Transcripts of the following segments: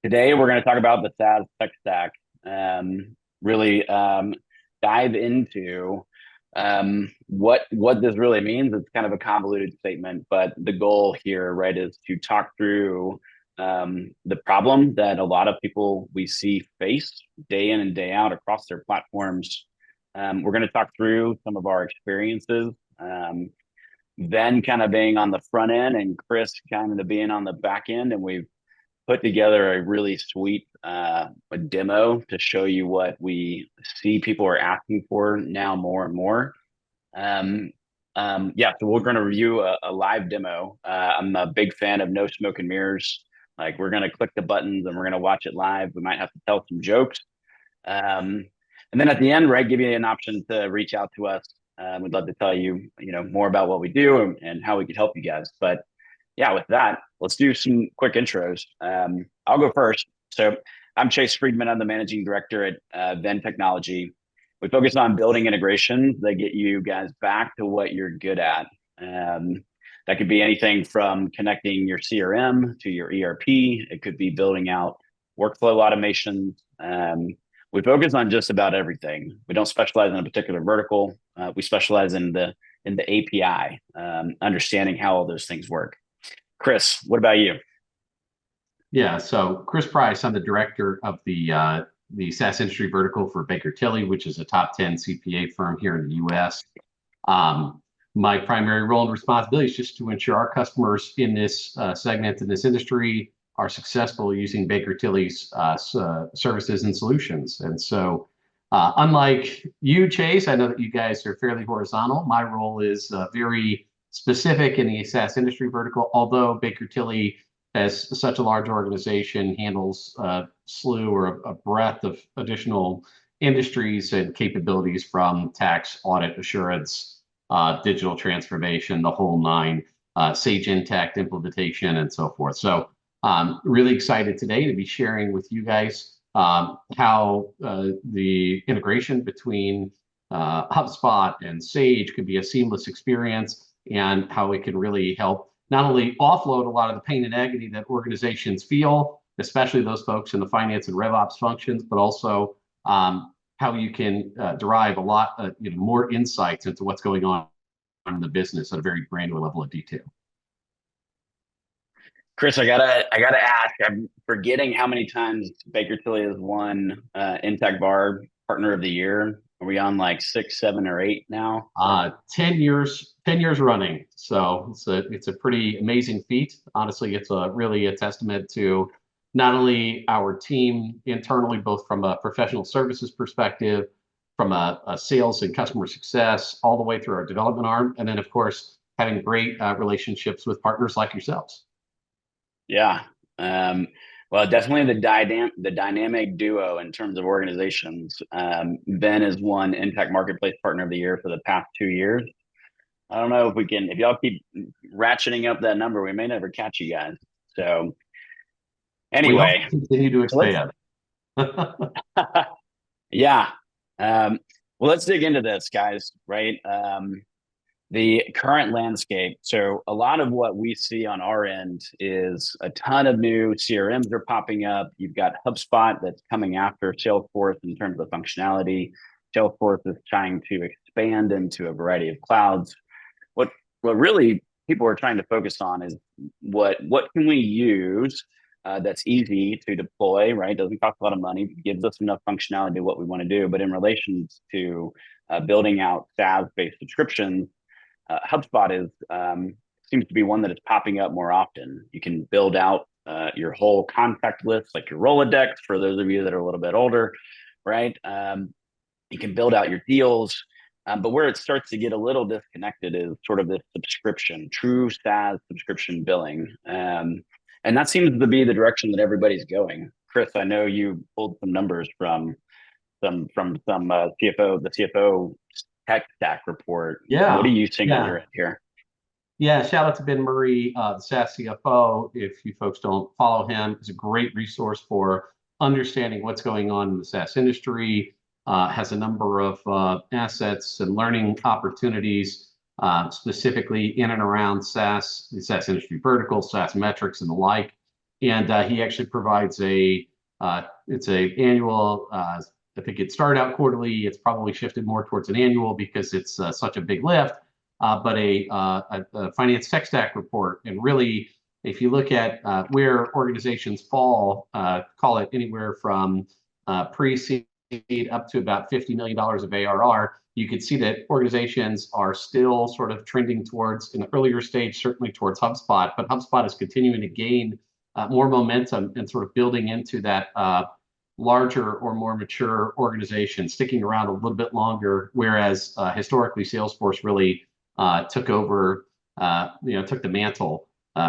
Today, we're going to talk about the SaaS Tech Stack. Really dive into what this really means. It's kind of a convoluted statement, but the goal here, right, is to talk through the problem that a lot of people we see face day in and day out across their platforms. We're going to talk through some of our experiences. Venn kind of being on the front end and Chris kind of being on the back end, and we've put together a really sweet a demo to show you what we see people are asking for now more and more. Yeah, so we're going to review a live demo. I'm a big fan of no smoke and mirrors. Like we're going to click the buttons and we're going to watch it live. We might have to tell some jokes. And then at the end, right, give you an option to reach out to us. We'd love to tell you, more about what we do and how we could help you guys. But yeah, with that, let's do some quick intros. I'll go first. So I'm Chase Friedman. I'm the managing director at Venn Technology. We focus on building integrations that get you guys back to what you're good at. That could be anything from connecting your CRM to your ERP. It could be building out workflow automations. We focus on just about everything. We don't specialize in a particular vertical. We specialize in the API, understanding how all those things work. Chris, what about you? Yeah, so Chris Price, I'm the director of the SaaS industry vertical for Baker Tilly, which is a top 10 CPA firm here in the US. My primary role and responsibility is just to ensure our customers in this segment, in this industry, are successful using Baker Tilly's services and solutions. And so, unlike you, Chase, I know that you guys are fairly horizontal. My role is very specific in the SaaS industry vertical, although Baker Tilly, as such a large organization, handles a slew or a breadth of additional industries and capabilities from tax, audit, assurance, digital transformation, the whole nine, Sage Intacct implementation, and so forth. So really excited today to be sharing with you guys how the integration between HubSpot and Sage could be a seamless experience, and how it can really help not only offload a lot of the pain and agony that organizations feel, especially those folks in the finance and RevOps functions, but also how you can derive a lot more insights into what's going on in the business at a very granular level of detail. Chris, I gotta ask. I'm forgetting how many times Baker Tilly has won Intacct Bar Partner of the Year. Are we on like 6, 7, or 8 now? 10 years, 10 years running. So it's a pretty amazing feat. Honestly, it's really a testament to not only our team internally, both from a professional services perspective, from a sales and customer success, all the way through our development arm, and then of course having great relationships with partners like yourselves. Yeah. Well, definitely the dynamic duo in terms of organizations. Ben has won Intacct Marketplace Partner of the Year for the past 2 years. I don't know if y'all keep ratcheting up that number, we may never catch you guys. So We hope anyway, to continue to so expand. yeah. Well, let's dig into this, guys, right? The current landscape. So a lot of what we see on our end is a ton of new CRMs are popping up. You've got HubSpot that's coming after Salesforce in terms of functionality. Salesforce is trying to expand into a variety of clouds. What really people are trying to focus on is what can we use that's easy to deploy, right? Doesn't cost a lot of money, gives us enough functionality to what we want to do. But in relation to building out SaaS-based subscriptions, HubSpot seems to be one that is popping up more often. You can build out your whole contact list, like your Rolodex, for those of you that are a little bit older, right? You can build out your deals, but where it starts to get a little disconnected is sort of this subscription, true SaaS subscription billing, and that seems to be the direction that everybody's going. Chris, I know you pulled some numbers from some CFO, the CFO Tech Stack report. What are Yeah, you seeing on yeah. your end here? Yeah, shout out to Ben Murray, the SaaS CFO. If you folks don't follow him, he's a great resource for understanding what's going on in the SaaS industry. Has a number of assets and learning opportunities, specifically in and around SaaS, the SaaS industry vertical, SaaS metrics, and the like. and he actually provides it's a annual. I think it started out quarterly. It's probably shifted more towards an annual because it's such a big lift. But a finance tech stack report, and really, if you look at where organizations fall, call it anywhere from pre-seed up to about $50 million of ARR, you could see that organizations are still sort of trending towards, in the earlier stage, certainly towards HubSpot, but HubSpot is continuing to gain more momentum and sort of building into that larger or more mature organization, sticking around a little bit longer, whereas historically Salesforce really took over, took the mantle.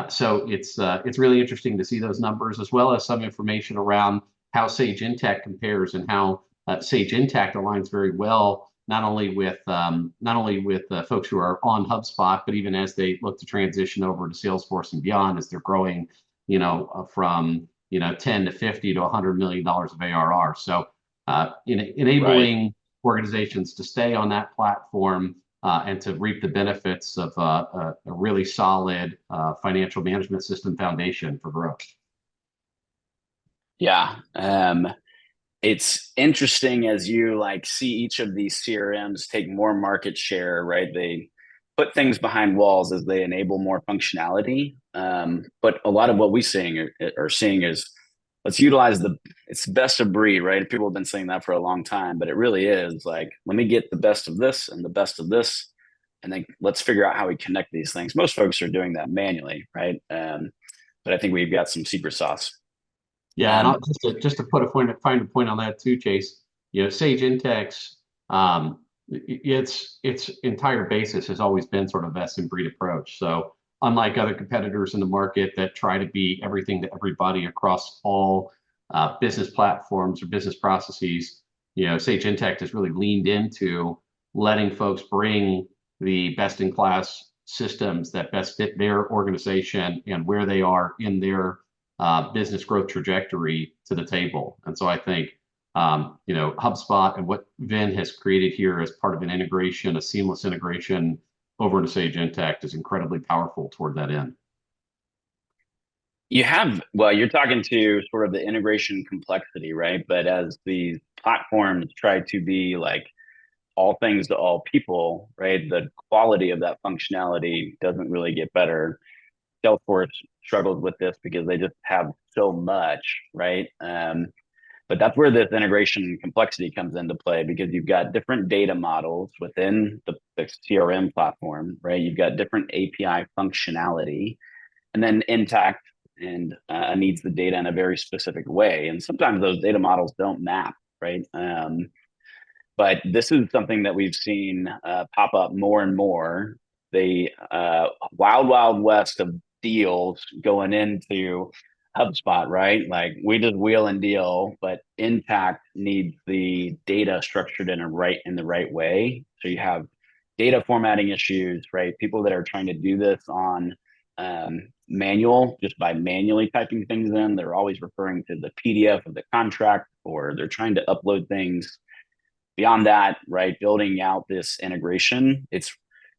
So it's really interesting to see those numbers, as well as some information around how Sage Intacct compares and how Sage Intacct aligns very well, not only with folks who are on HubSpot, but even as they look to transition over to Salesforce and beyond, as they're growing, from 10 to 50 to $100 million of ARR. So enabling organizations to stay on that platform and to reap the benefits of a really solid financial management system foundation for growth. Yeah. It's interesting as you see each of these CRMs take more market share, right? They put things behind walls as they enable more functionality. But a lot of what we are seeing is, let's utilize it's best of breed, right? People have been saying that for a long time, but it really is let me get the best of this and the best of this, and then let's figure out how we connect these things. Most folks are doing that manually, right? But I think we've got some secret sauce. Yeah, and just to put a fine point on that too, Chase. Sage Intacct's its entire basis has always been sort of best in breed approach. So unlike other competitors in the market that try to be everything to everybody across all business platforms or business processes, Sage Intacct has really leaned into letting folks bring the best in class systems that best fit their organization and where they are in their business growth trajectory to the table. And so I think, HubSpot and what Venn has created here as part of an integration, a seamless integration over into Sage Intacct, is incredibly powerful toward that end. You're talking to sort of the integration complexity, right? But as these platforms try to be all things to all people, right? The quality of that functionality doesn't really get better. Salesforce struggled with this because they just have so much, right? But that's where this integration complexity comes into play, because you've got different data models within the CRM platform, right? You've got different API functionality, and then Intacct needs the data in a very specific way. And sometimes those data models don't map, right? But this is something that we've seen pop up more and more. The wild west of deals going into HubSpot, right? We just wheel and deal, but Intacct needs the data structured in the right way. So you have data formatting issues, right? People that are trying to do this on manual, just by manually typing things in, they're always referring to the PDF of the contract, or they're trying to upload things. Beyond that, right, building out this integration, it's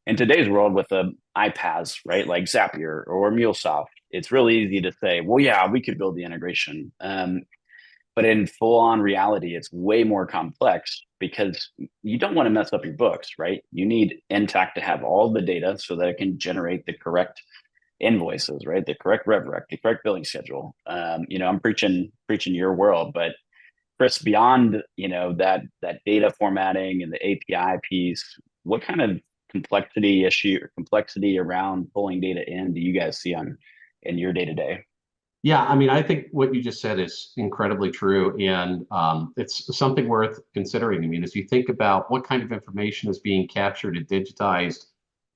in today's world with the iPaaS, right, like Zapier or MuleSoft, it's really easy to say, well, yeah, we could build the integration. But in full-on reality, it's way more complex, because you don't want to mess up your books, right? You need Intacct to have all the data so that it can generate the correct invoices, right? The correct rev rec, the correct billing schedule. I'm preaching your world, but Chris, beyond that data formatting and the API piece, what kind of complexity around pulling data in do you guys see in your day to day? Yeah, I mean, I think what you just said is incredibly true, and it's something worth considering. I mean, as you think about what kind of information is being captured and digitized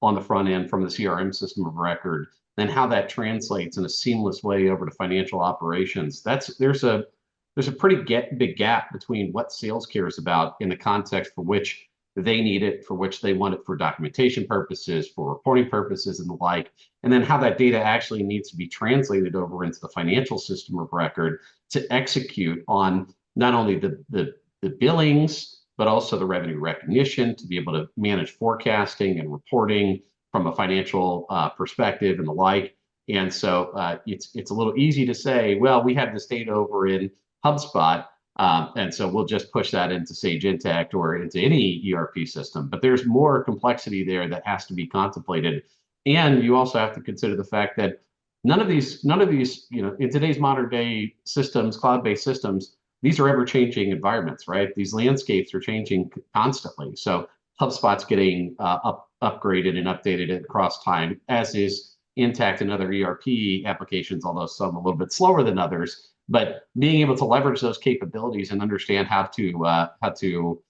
on the front end from the CRM system of record, then how that translates in a seamless way over to financial operations. There's a pretty big gap between what sales cares about in the context for which they need it, for which they want it for documentation purposes, for reporting purposes, and the like, and then how that data actually needs to be translated over into the financial system of record to execute on not only the billings, but also the revenue recognition, to be able to manage forecasting and reporting from a financial perspective and the like. And so it's a little easy to say, well, we have this data over in HubSpot, and so we'll just push that into Sage Intacct or into any ERP system. But there's more complexity there that has to be contemplated. And you also have to consider the fact that none of these, in today's modern day systems, cloud-based systems, these are ever-changing environments, right? These landscapes are changing constantly. So HubSpot's getting upgraded and updated across time, as is Intacct and other ERP applications, although some a little bit slower than others. But being able to leverage those capabilities and understand how to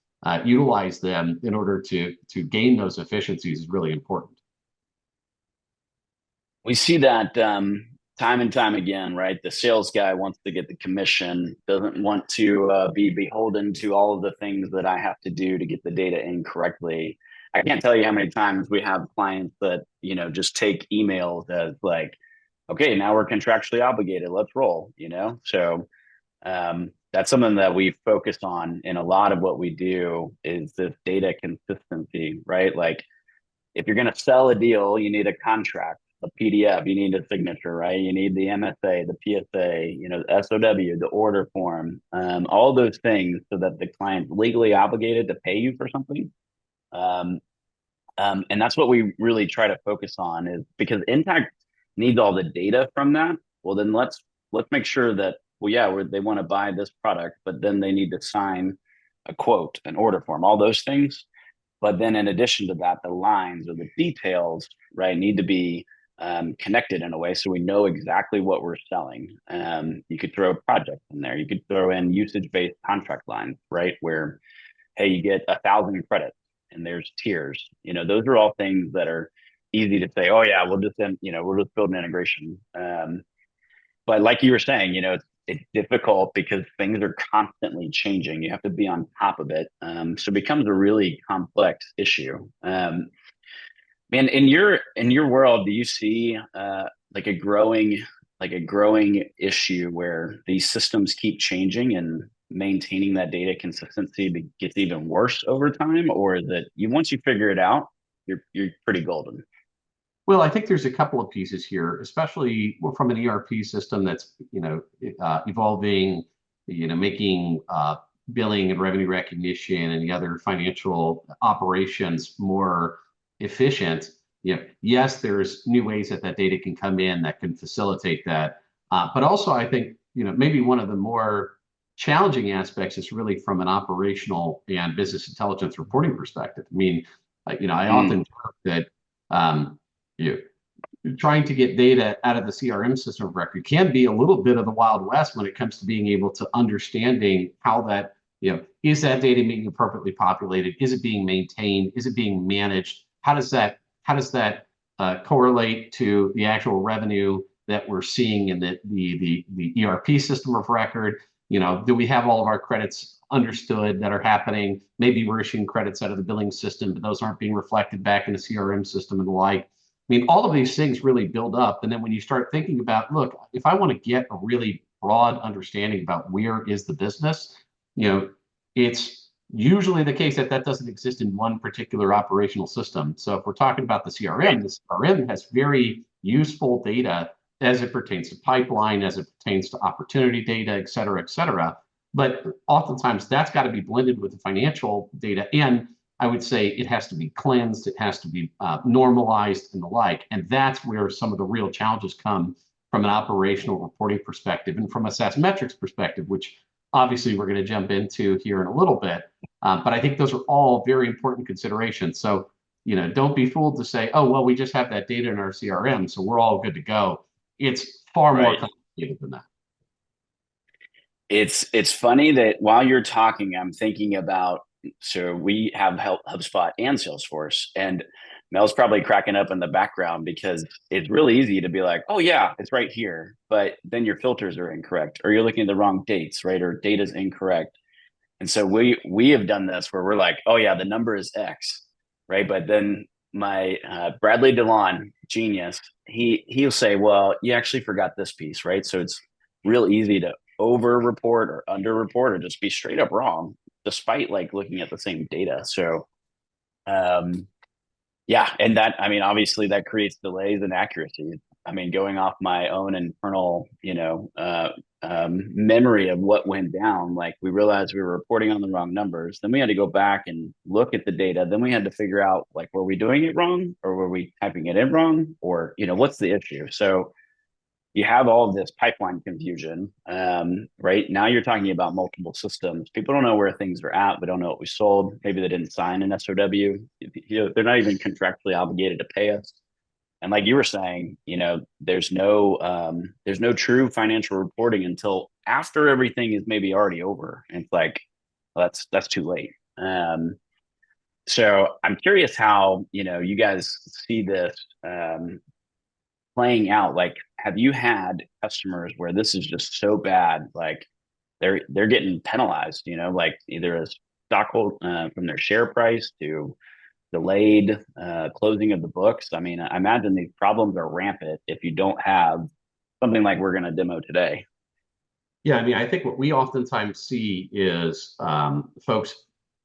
utilize them in order to gain those efficiencies is really important. We see that time and time again, right? The sales guy wants to get the commission, doesn't want to be beholden to all of the things that I have to do to get the data in correctly. I can't tell you how many times we have clients that, just take emails as like, okay, now we're contractually obligated, let's roll, So that's something that we focus on in a lot of what we do is this data consistency, right? Like if you're going to sell a deal, you need a contract, a PDF, you need a signature, right? You need the MSA, the PSA, the SOW, the order form, all those things so that the client's legally obligated to pay you for something. And that's what we really try to focus on is because Intacct needs all the data from that. Well, then let's make sure that, well, yeah, they want to buy this product, but then they need to sign a quote, an order form, all those things. But then in addition to that, the lines or the details, right, need to be connected in a way so we know exactly what we're selling. You could throw a project in there. You could throw in usage-based contract lines, right, where, hey, you get 1,000 credits and there's tiers. Those are all things that are easy to say, oh yeah, we'll just build an integration. But like you were saying, it's difficult because things are constantly changing. You have to be on top of it. So it becomes a really complex issue. Man, in your world, do you see like a growing issue where these systems keep changing and maintaining that data consistency gets even worse over time, or is it once you figure it out, you're pretty golden? Well, I think there's a couple of pieces here, especially from an ERP system that's evolving, making billing and revenue recognition and the other financial operations more efficient. Yes, there's new ways that data can come in that can facilitate that. But also, I think maybe one of the more challenging aspects is really from an operational and business intelligence reporting perspective. I mean, I often joke that. You trying to get data out of the CRM system of record can be a little bit of the Wild West when it comes to being able to understanding how that, is that data being appropriately populated? Is it being maintained? Is it being managed? How does that correlate to the actual revenue that we're seeing in the ERP system of record? Do we have all of our credits understood that are happening? Maybe we're issuing credits out of the billing system, but those aren't being reflected back in the CRM system and the like. I mean, all of these things really build up. And then when you start thinking about, look, if I want to get a really broad understanding about where is the business, it's usually the case that doesn't exist in one particular operational system. So if we're talking about the CRM has very useful data as it pertains to pipeline, as it pertains to opportunity data, et cetera, et cetera. But oftentimes that's got to be blended with the financial data. And I would say it has to be cleansed, it has to be normalized and the like. And that's where some of the real challenges come from an operational reporting perspective and from a SaaS metrics perspective, which obviously we're going to jump into here in a little bit. But I think those are all very important considerations. So, don't be fooled to say, oh, well, we just have that data in our CRM, so we're all good to go. It's far more complicated than that. It's funny that while you're talking, I'm thinking about, so we have HubSpot and Salesforce, and Mel's probably cracking up in the background because it's really easy to be like, oh yeah, it's right here. But then your filters are incorrect, or you're looking at the wrong dates, right? Or data's incorrect. And so we have done this where we're like, oh yeah, the number is X, right? But then my Bradley DeLon, genius, he'll say, well, you actually forgot this piece, right? So it's real easy to over report or under report or just be straight up wrong, despite like looking at the same data. So yeah, and that, I mean, obviously that creates delays and accuracy. I mean, going off my own internal, memory of what went down, like we realized we were reporting on the wrong numbers. Then we had to go back and look at the data. Then we had to figure out, like, were we doing it wrong, or were we typing it in wrong, or, what's the issue? So you have all of this pipeline confusion. Right now, you're talking about multiple systems. People don't know where things are at. We don't know what we sold. Maybe they didn't sign an SOW. They're not even contractually obligated to pay us. And like you were saying, there's no true financial reporting until after everything is maybe already over. And it's like, well, that's too late. So I'm curious how, you guys see this playing out. Like, have you had customers where this is just so bad, like they're getting penalized, like either a stockhold from their share price to delayed closing of the books? I mean, I imagine these problems are rampant if you don't have something like we're going to demo today. Yeah, I mean, I think what we oftentimes see is folks,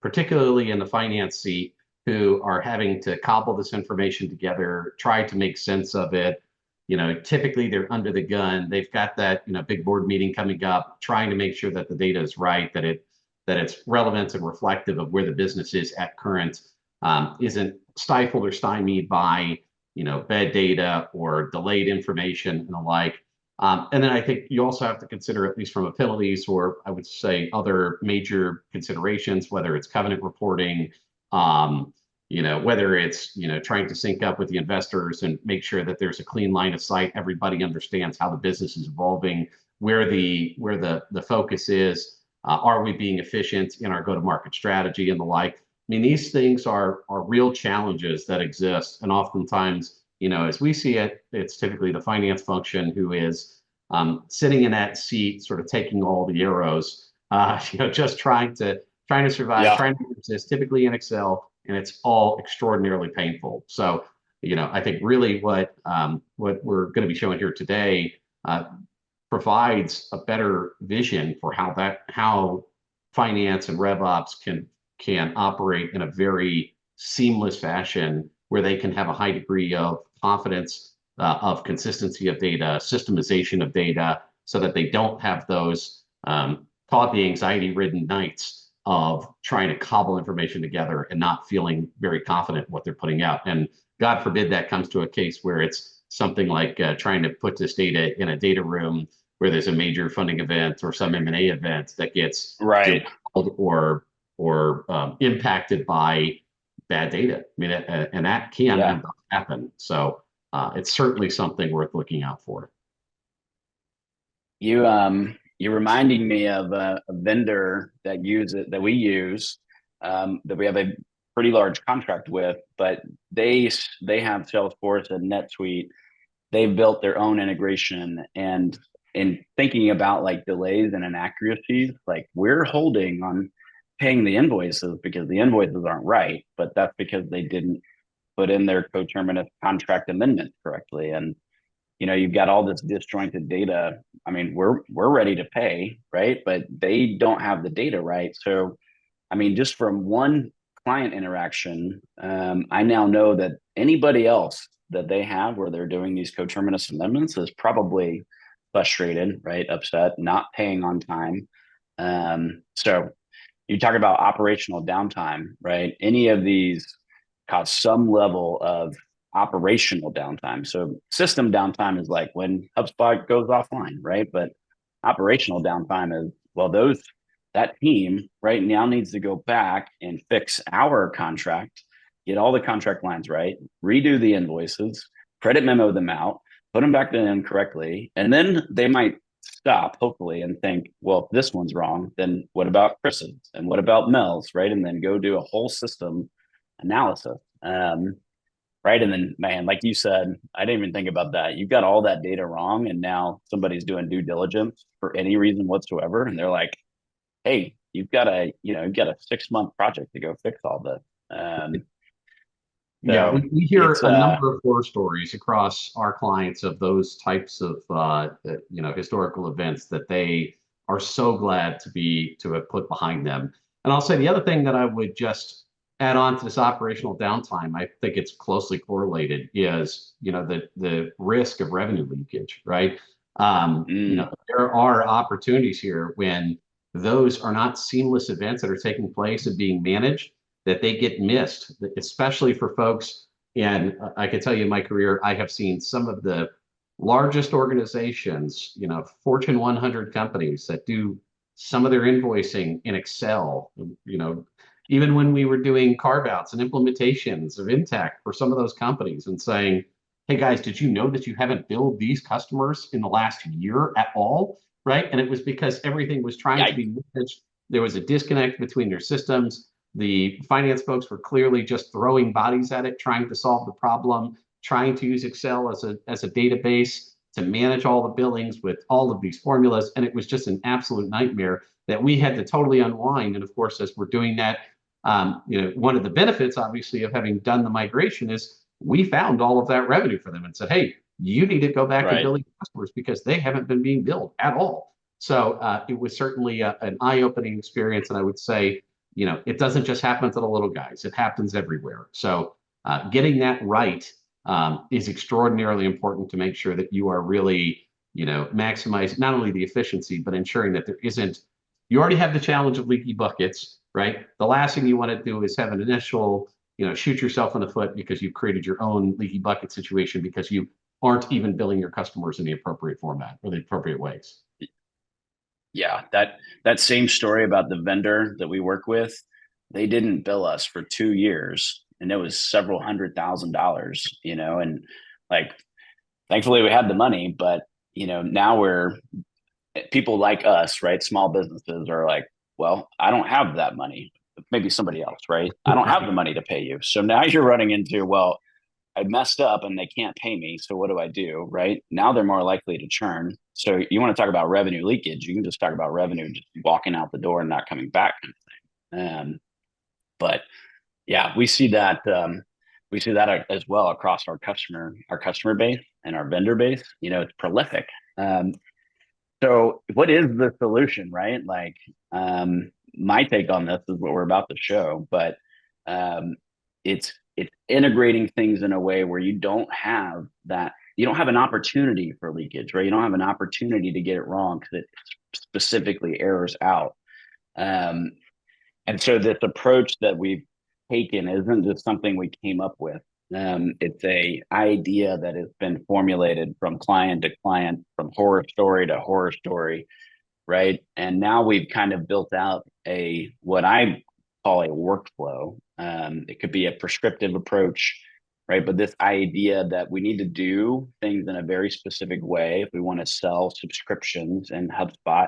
particularly in the finance seat, who are having to cobble this information together, try to make sense of it. Typically they're under the gun. They've got that, big board meeting coming up, trying to make sure that the data is right, that it's relevant and reflective of where the business is at current, isn't stifled or stymied by, bad data or delayed information and the like. And then I think you also have to consider, at least from a penalties, or I would say other major considerations, whether it's covenant reporting, whether it's, trying to sync up with the investors and make sure that there's a clean line of sight. Everybody understands how the business is evolving, where the focus is. Are we being efficient in our go-to-market strategy and the like? I mean, these things are real challenges that exist. And oftentimes, as we see it, it's typically the finance function who is sitting in that seat, sort of taking all the arrows, just trying to survive, Yeah. trying to exist, typically in Excel, and it's all extraordinarily painful. So, I think really what we're going to be showing here today provides a better vision for how finance and RevOps can operate in a very seamless fashion, where they can have a high degree of confidence, of consistency of data, systemization of data, so that they don't have those caught the anxiety-ridden nights of trying to cobble information together and not feeling very confident in what they're putting out. And God forbid that comes to a case where it's something like trying to put this data in a data room where there's a major funding event or some M&A event that gets Right. or impacted by bad data. I mean, and that can happen. So it's certainly something worth looking out for. You're reminding me of a vendor that we use, that we have a pretty large contract with, but they have Salesforce and NetSuite. They've built their own integration, and in thinking about like delays and inaccuracies, like we're holding on paying the invoices because the invoices aren't right, but that's because they didn't put in their coterminous contract amendment correctly. And you've got all this disjointed data. I mean, we're ready to pay, right? But they don't have the data right. So, I mean, just from one client interaction, I now know that anybody else that they have where they're doing these coterminous amendments is probably frustrated, right? Upset, not paying on time. So you talk about operational downtime, right? Any of these cause some level of operational downtime. So system downtime is like when HubSpot goes offline, right? But operational downtime is, well, that team right now needs to go back and fix our contract, get all the contract lines right, redo the invoices, credit memo them out, put them back in correctly. And then they might stop, hopefully, and think, well, if this one's wrong, then what about Chris's? And what about Mel's, right? And then go do a whole system analysis. Right. And then, man, like you said, I didn't even think about that. You've got all that data wrong. And now somebody's doing due diligence for any reason whatsoever. And they're like, hey, you've got a 6-month project to go fix all this. Yeah, we hear a number of horror stories across our clients of those types of historical events that they are so glad to have put behind them. And I'll say the other thing that I would just add on to this operational downtime, I think it's closely correlated is, the risk of revenue leakage, right? Mm, There are opportunities here when those are not seamless events that are taking place and being managed, that they get missed, especially for folks. And I can tell you in my career, I have seen some of the largest organizations, Fortune 100 companies that do some of their invoicing in Excel, even when we were doing carve outs and implementations of Intacct for some of those companies and saying, hey guys, did you know that you haven't billed these customers in the last year at all? Right. And it was because everything was trying to yeah, be managed. There was a disconnect between their systems. The finance folks were clearly just throwing bodies at it, trying to solve the problem, trying to use Excel as a database to manage all the billings with all of these formulas. And it was just an absolute nightmare that we had to totally unwind. And of course, as we're doing that, one of the benefits, obviously, of having done the migration is we found all of that revenue for them and said, hey, you need to go back to right. billing customers because they haven't been being billed at all. So it was certainly an eye-opening experience. And I would say, it doesn't just happen to the little guys. It happens everywhere. So getting that right is extraordinarily important to make sure that you are really, maximizing not only the efficiency, but ensuring that there isn't, you already have the challenge of leaky buckets, right? The last thing you want to do is have an initial, shoot yourself in the foot because you've created your own leaky bucket situation because you aren't even billing your customers in the appropriate format or the appropriate ways. Yeah, that same story about the vendor that we work with, they didn't bill us for 2 years, and it was several $100,000, and like thankfully we had the money, but now we're people like us, right? Small businesses are like, well, I don't have that money. Maybe somebody else, right? I don't have the Right. money to pay you. So now you're running into, well, I messed up and they can't pay me. So what do I do? Right now, they're more likely to churn. So you want to talk about revenue leakage? You can just talk about revenue just walking out the door and not coming back. But yeah, we see that as well across our customer base and our vendor base. It's prolific. So what is the solution, right? Like, my take on this is what we're about to show, but um, it's integrating things in a way where you don't have an opportunity for leakage, right? You don't have an opportunity to get it wrong because it specifically errors out. Um, and so this approach that we've taken isn't just something we came up with. It's a idea that has been formulated from client to client, from horror story to horror story, right? And now we've kind of built out what I call a workflow. It could be a prescriptive approach, right? But this idea that we need to do things in a very specific way if we want to sell subscriptions in HubSpot,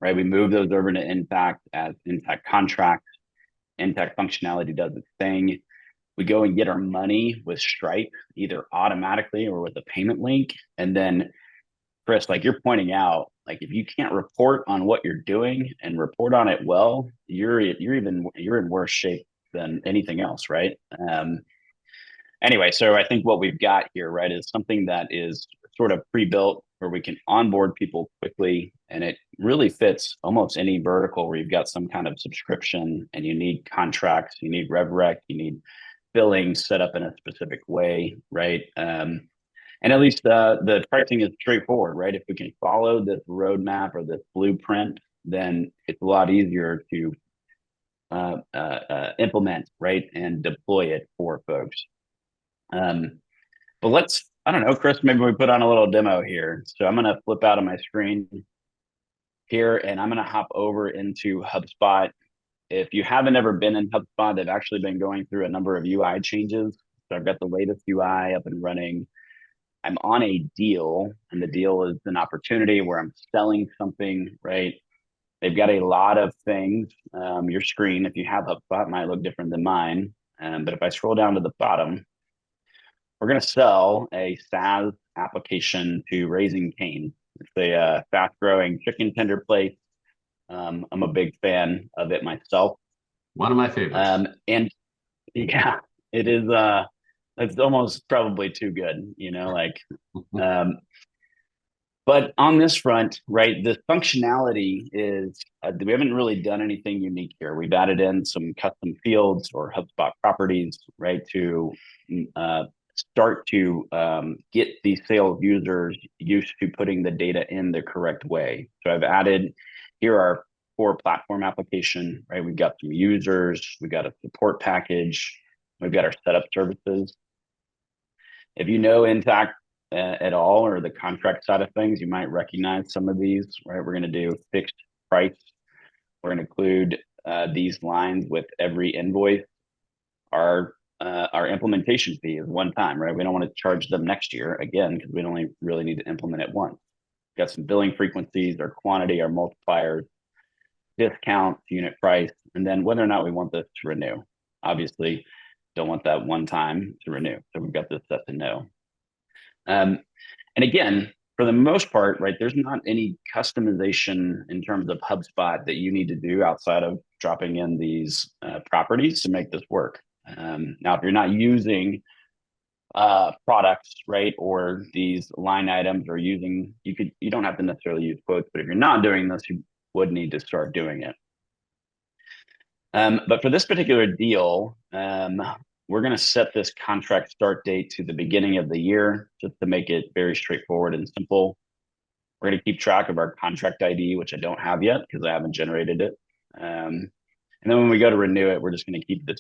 right? We move those over to Intacct as Intacct contracts. Intacct functionality does its thing. We go and get our money with Stripe, either automatically or with a payment link. And then, Chris, like you're pointing out, like if you can't report on what you're doing and report on it well, you're in worse shape than anything else, right? Anyway, so I think what we've got here, right, is something that is sort of pre-built where we can onboard people quickly, and it really fits almost any vertical where you've got some kind of subscription and you need contracts, you need rev rec, you need billing set up in a specific way, right? And at least the pricing is straightforward, right? If we can follow this roadmap or this blueprint, then it's a lot easier to implement, right, and deploy it for folks. But I don't know, Chris, maybe we put on a little demo here. So I'm going to flip out of my screen here and I'm going to hop over into HubSpot. If you haven't ever been in HubSpot, they've actually been going through a number of UI changes. So I've got the latest UI up and running. I'm on a deal, and the deal is an opportunity where I'm selling something, right? They've got a lot of things. Your screen, if you have HubSpot, might look different than mine. But if I scroll down to the bottom, we're going to sell a SaaS application to Raising Cane. It's a fast-growing chicken tender place. I'm a big fan of it myself. One of my favorites. And yeah, it is. It's almost probably too good, like. Um, But on this front, right, the functionality is we haven't really done anything unique here. We've added in some custom fields or HubSpot properties, right, to uh, start to get these sales users used to putting the data in the correct way. So I've added here our core platform application, right? We've got some users, we've got a support package, we've got our setup services. If you know Intacct at all or the contract side of things, you might recognize some of these, right? We're going to do fixed price. We're going to include these lines with every invoice. Our implementation fee is one time, right? We don't want to charge them next year again because we only really need to implement it once. We've got some billing frequencies, our quantity, our multipliers, discounts, unit price, and then whether or not we want this to renew. Obviously, don't want that one time to renew. So we've got this set to no. And again, for the most part, right, there's not any customization in terms of HubSpot that you need to do outside of dropping in these properties to make this work. Now, if you're not using products, right, or these line items, or you don't have to necessarily use quotes, but if you're not doing this, you would need to start doing it. But for this particular deal, we're going to set this contract start date to the beginning of the year just to make it very straightforward and simple. We're going to keep track of our contract ID, which I don't have yet because I haven't generated it. And then when we go to renew it, we're just going to keep the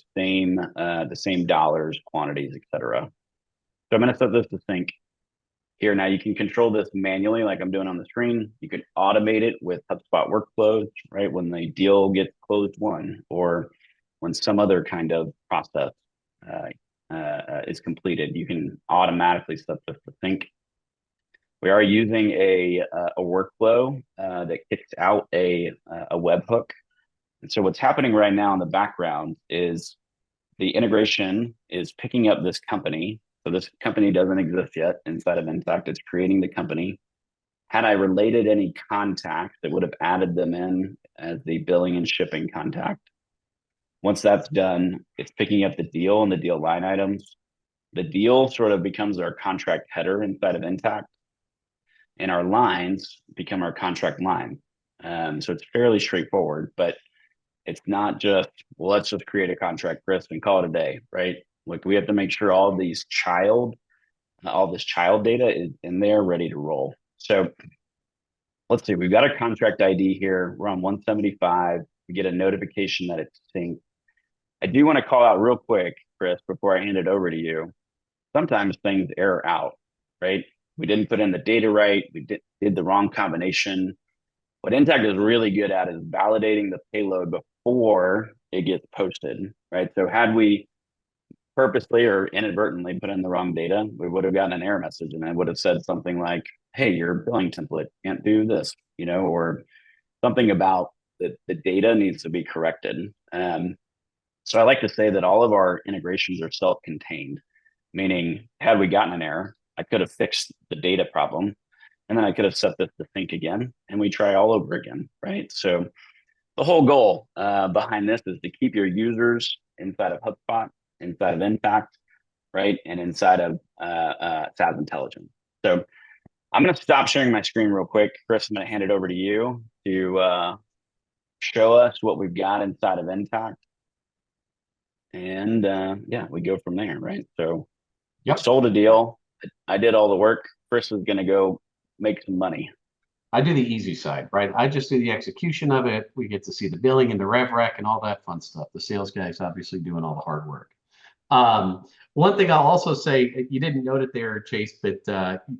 same dollars, quantities, etc. So I'm going to set this to sync here. Now you can control this manually like I'm doing on the screen. You could automate it with HubSpot workflows, right? When the deal gets closed won or when some other kind of process is completed, you can automatically set this to sync. We are using a workflow that kicks out a webhook. And so what's happening right now in the background is the integration is picking up this company. So this company doesn't exist yet inside of Intacct. It's creating the company. Had I related any contacts, it would have added them in as the billing and shipping contact. Once that's done, it's picking up the deal and the deal line items. The deal sort of becomes our contract header inside of Intacct, and our lines become our contract line. So it's fairly straightforward, but it's not just, well, let's just create a contract, Chris, and call it a day, right? Like we have to make sure all this child data is in there ready to roll. So let's see, we've got a contract ID here. We're on 175. We get a notification that it's synced. I do want to call out real quick, Chris, before I hand it over to you. Sometimes things error out, right? We didn't put in the data right. We did the wrong combination. What Intacct is really good at is validating the payload before it gets posted, right? So had we purposely or inadvertently put in the wrong data, we would have gotten an error message and it would have said something like, hey, your billing template can't do this, or something about the data needs to be corrected. So I like to say that all of our integrations are self-contained, meaning had we gotten an error, I could have fixed the data problem and then I could have set this to sync again and we try all over again, right? So the whole goal behind this is to keep your users inside of HubSpot, inside of Intacct, right? And inside of SaaS Intelligence. So I'm going to stop sharing my screen real quick. Chris, I'm going to hand it over to you to show us what we've got inside of Intacct. And yeah, we go from there, right? So Yep. Sold a deal. I did all the work. Chris is going to go make some money. I do the easy side, right? I just do the execution of it. We get to see the billing and the rev rec and all that fun stuff. The sales guys obviously doing all the hard work. One thing I'll also say, you didn't note it there, Chase, but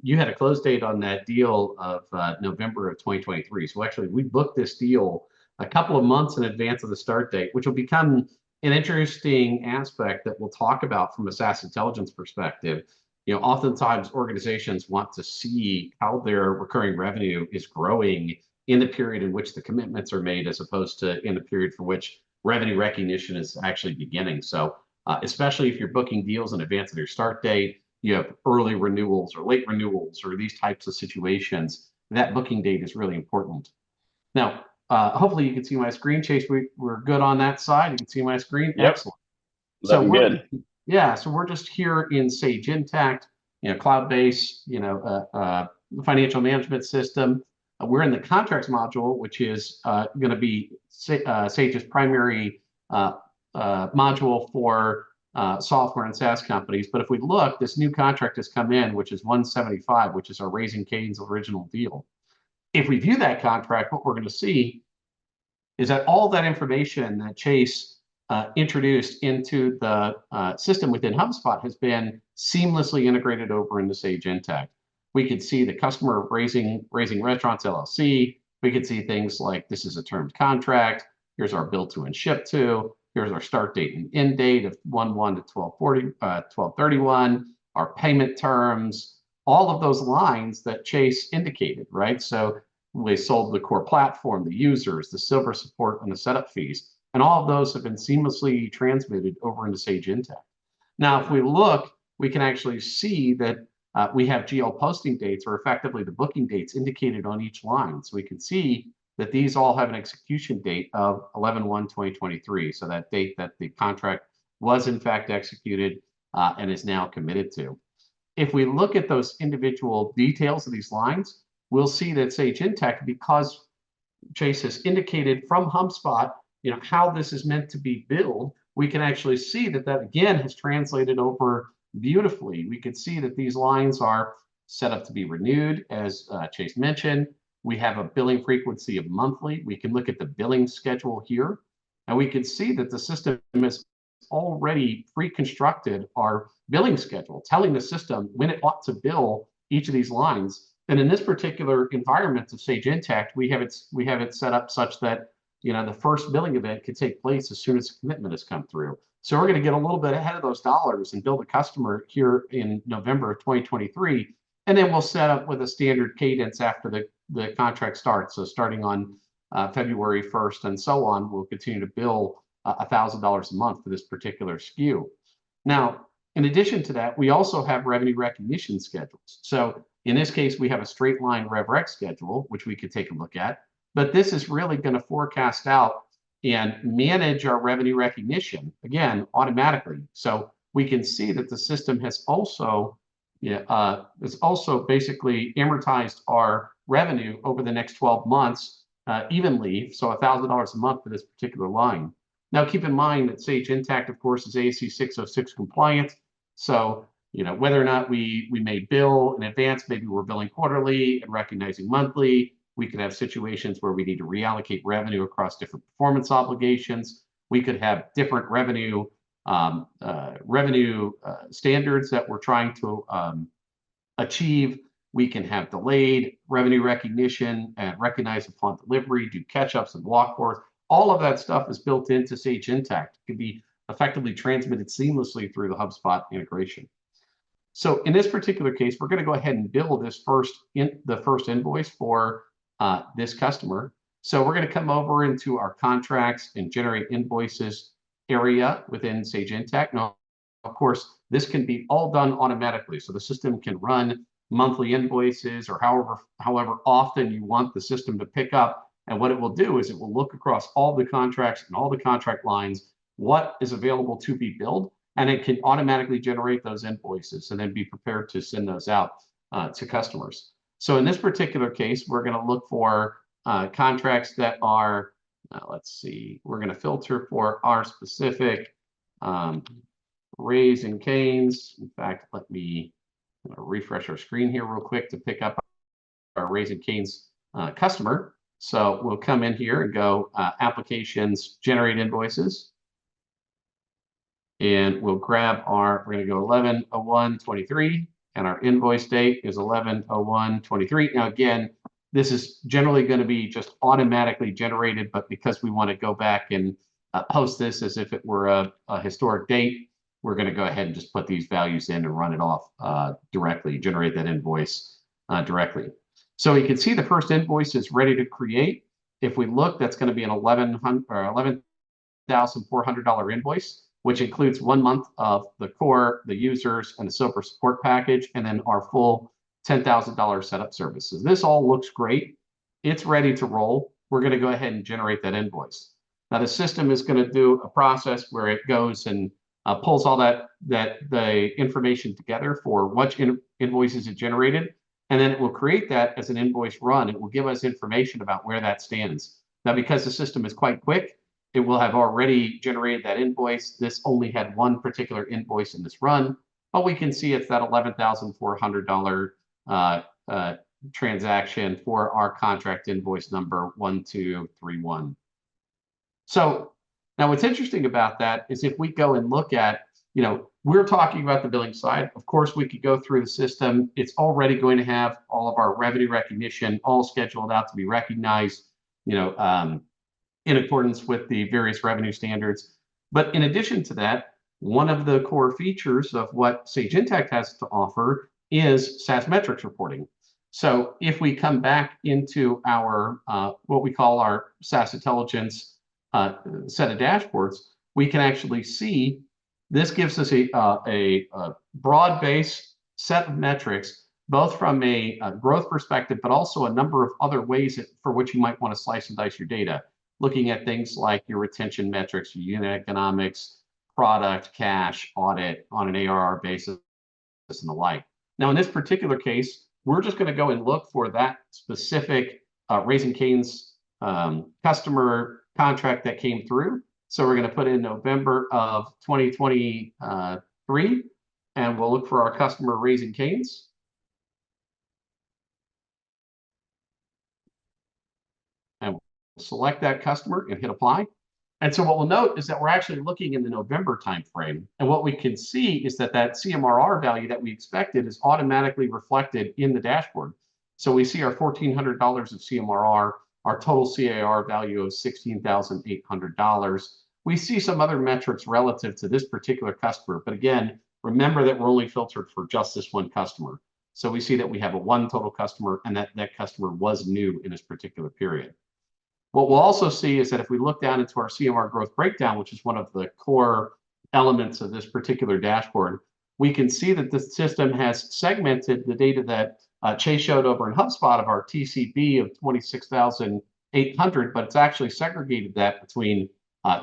you had a close date on that deal of November of 2023. So actually, we booked this deal a couple of months in advance of the start date, which will become an interesting aspect that we'll talk about from a SaaS intelligence perspective. Oftentimes organizations want to see how their recurring revenue is growing in the period in which the commitments are made, as opposed to in the period for which revenue recognition is actually beginning. So especially if you're booking deals in advance of your start date, you have early renewals or late renewals or these types of situations, that booking date is really important. Now, hopefully you can see my screen, Chase. We're good on that side. You can see my screen. Yep. Excellent. So we're good. Yeah, so we're just here in Sage Intacct, cloud-based, financial management system. We're in the contracts module, which is going to be Sage's primary module for software and SaaS companies. But if we look, this new contract has come in, which is 175, which is our Raising Cane's original deal. If we view that contract, what we're going to see is that all that information that Chase introduced into the system within HubSpot has been seamlessly integrated over into Sage Intacct. We could see the customer Raising Restaurants LLC. We could see things like this is a termed contract. Here's our bill to and ship to. Here's our start date and end date of 1/1 to 12/31. Our payment terms, all of those lines that Chase indicated, right? So we sold the core platform, the users, the silver support, and the setup fees. And all of those have been seamlessly transmitted over into Sage Intacct. Now, if we look, we can actually see that we have GL posting dates, or effectively the booking dates indicated on each line. So we can see that these all have an execution date of 11/1/2023. So that date that the contract was in fact executed and is now committed to. If we look at those individual details of these lines, we'll see that Sage Intacct, because Chase has indicated from HubSpot, how this is meant to be billed, we can actually see that again has translated over beautifully. We could see that these lines are set up to be renewed, as Chase mentioned. We have a billing frequency of monthly. We can look at the billing schedule here, and we can see that the system has already pre-constructed our billing schedule, telling the system when it ought to bill each of these lines. And in this particular environment of Sage Intacct, we have it set up such that the first billing event could take place as soon as the commitment has come through. So we're going to get a little bit ahead of those dollars and bill the customer here in November of 2023. And then we'll set up with a standard cadence after the contract starts. So starting on February 1st and so on, we'll continue to bill $1,000 a month for this particular SKU. Now, in addition to that, we also have revenue recognition schedules. So in this case, we have a straight line rev rec schedule, which we could take a look at. But this is really going to forecast out and manage our revenue recognition, again, automatically. So we can see that the system has also basically amortized our revenue over the next 12 months evenly, so $1,000 a month for this particular line. Now, keep in mind that Sage Intacct, of course, is ASC 606 compliant. So, whether or not we may bill in advance, maybe we're billing quarterly and recognizing monthly. We could have situations where we need to reallocate revenue across different performance obligations. We could have different revenue standards that we're trying to achieve. We can have delayed revenue recognition and recognize upon delivery, do catch-ups and walk forth. All of that stuff is built into Sage Intacct. It can be effectively transmitted seamlessly through the HubSpot integration. So in this particular case, we're going to go ahead and bill the first invoice for this customer. So we're going to come over into our contracts and generate invoices area within Sage Intacct. Now, of course, this can be all done automatically. So the system can run monthly invoices or however often you want the system to pick up. And what it will do is it will look across all the contracts and all the contract lines, what is available to be billed, and it can automatically generate those invoices and then be prepared to send those out to customers. So in this particular case, we're going to look for contracts that are, let's see, we're going to filter for our specific Raising Cane's. In fact, let me refresh our screen here real quick to pick up our Raising Cane's customer. So we'll come in here and go applications, generate invoices. And we'll grab we're going to go 11/01/23, and our invoice date is 11/01/23. Now, again, this is generally going to be just automatically generated, but because we want to go back and post this as if it were a historic date, we're going to go ahead and just put these values in and run it off directly, generate that invoice directly. So you can see the first invoice is ready to create. If we look, that's going to be an $11,400 invoice, which includes 1 month of the core, the users, and the silver support package, and then our full $10,000 setup services. This all looks great. It's ready to roll. We're going to go ahead and generate that invoice. Now, the system is going to do a process where it goes and pulls all the information together for which invoices it generated, and then it will create that as an invoice run. It will give us information about where that stands. Now, because the system is quite quick, it will have already generated that invoice. This only had one particular invoice in this run, but we can see it's that $11,400 transaction for our contract invoice number 1231. So now what's interesting about that is if we go and look at, we're talking about the billing side. Of course, we could go through the system. It's already going to have all of our revenue recognition all scheduled out to be recognized, in accordance with the various revenue standards. But in addition to that, one of the core features of what Sage Intacct has to offer is SaaS metrics reporting. So if we come back into our what we call our SaaS Intelligence set of dashboards, we can actually see this gives us a broad-based set of metrics, both from a growth perspective, but also a number of other ways for which you might want to slice and dice your data, looking at things like your retention metrics, your unit economics, product, cash, audit on an ARR basis, and the like. Now, in this particular case, we're just going to go and look for that specific Raising Cane's customer contract that came through. So we're going to put in November of 2023, and we'll look for our customer Raising Cane's. And we'll select that customer and hit apply. And so what we'll note is that we're actually looking in the November timeframe. And what we can see is that that CMRR value that we expected is automatically reflected in the dashboard. So we see our $1,400 of CMRR, our total CAR value of $16,800. We see some other metrics relative to this particular customer. But again, remember that we're only filtered for just this one customer. So we see that we have a one total customer, and that customer was new in this particular period. What we'll also see is that if we look down into our CMR growth breakdown, which is one of the core elements of this particular dashboard, we can see that the system has segmented the data that Chase showed over in HubSpot of our TCB of 26,800, but it's actually segregated that between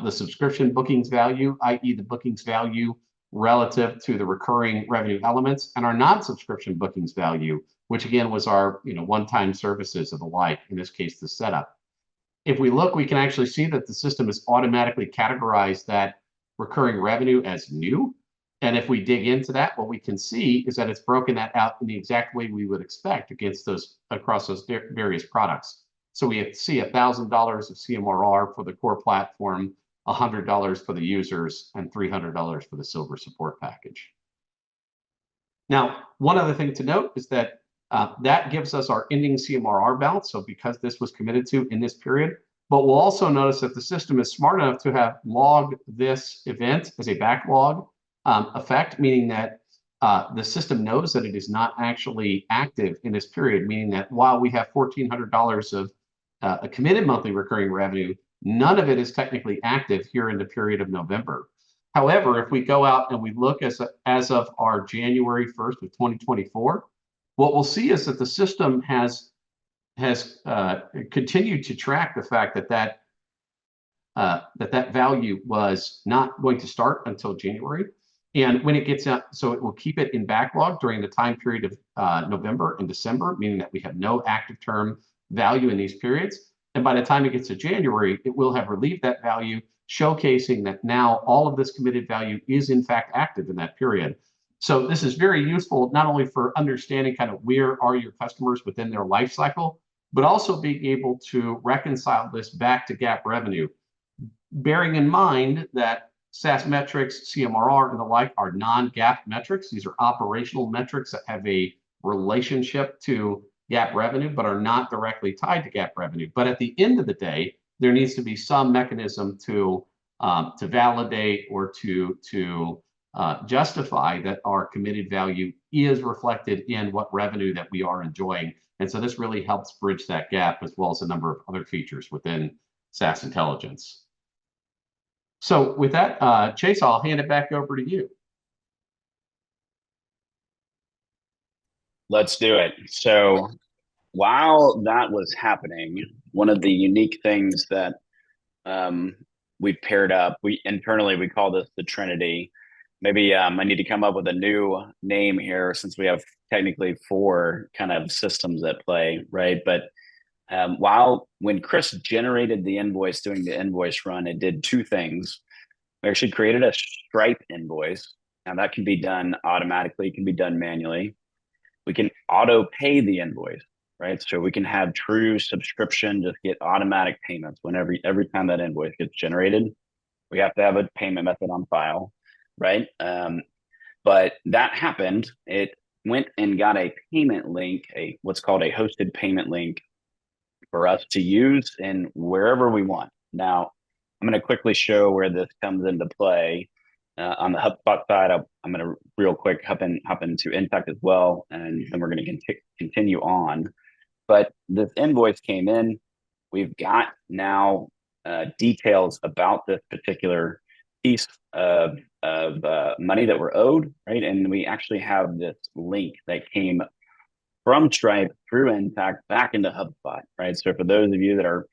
the subscription bookings value, i.e. the bookings value relative to the recurring revenue elements, and our non-subscription bookings value, which again was our one-time services of the like, in this case, the setup. If we look, we can actually see that the system has automatically categorized that recurring revenue as new. And if we dig into that, what we can see is that it's broken that out in the exact way we would expect across those various products. So we see $1,000 of CMRR for the core platform, $100 for the users, and $300 for the silver support package. Now, one other thing to note is that that gives us our ending CMRR balance. So because this was committed to in this period, but we'll also notice that the system is smart enough to have logged this event as a backlog effect, meaning that the system knows that it is not actually active in this period, meaning that while we have $1,400 of a committed monthly recurring revenue, none of it is technically active here in the period of November. However, if we go out and we look as of our January 1st of 2024, what we'll see is that the system has continued to track the fact that that value was not going to start until January. And when it gets out, so it will keep it in backlog during the time period of November and December, meaning that we have no active term value in these periods. And by the time it gets to January, it will have relieved that value, showcasing that now all of this committed value is in fact active in that period. So this is very useful, not only for understanding kind of where are your customers within their life cycle, but also being able to reconcile this back to GAAP revenue, bearing in mind that SaaS metrics, CMRR, and the like are non-GAAP metrics. These are operational metrics that have a relationship to GAAP revenue, but are not directly tied to GAAP revenue. But at the end of the day, there needs to be some mechanism to validate or to justify that our committed value is reflected in what revenue that we are enjoying. And so this really helps bridge that gap, as well as a number of other features within SaaS Intelligence. So with that, Chase, I'll hand it back over to you. Let's do it. So while that was happening, one of the unique things that we paired up, internally we call this the Trinity. maybe I need to come up with a new name here since we have technically four kind of systems at play, right? But when Chris generated the invoice doing the invoice run, it did two things. We actually created a Stripe invoice. Now that can be done automatically, it can be done manually. We can auto pay the invoice, right? So we can have true subscription, just get automatic payments whenever every time that invoice gets generated. We have to have a payment method on file, right? But that happened. It went and got a payment link, a what's called a hosted payment link for us to use in wherever we want. Now, I'm going to quickly show where this comes into play. On the HubSpot side, I'm going to real quick hop into Intacct as well, and then we're going to continue on. But this invoice came in. We've got now details about this particular piece of money that we're owed, right? And we actually have this link that came from Stripe through Intacct back into HubSpot, right? So for those of you that are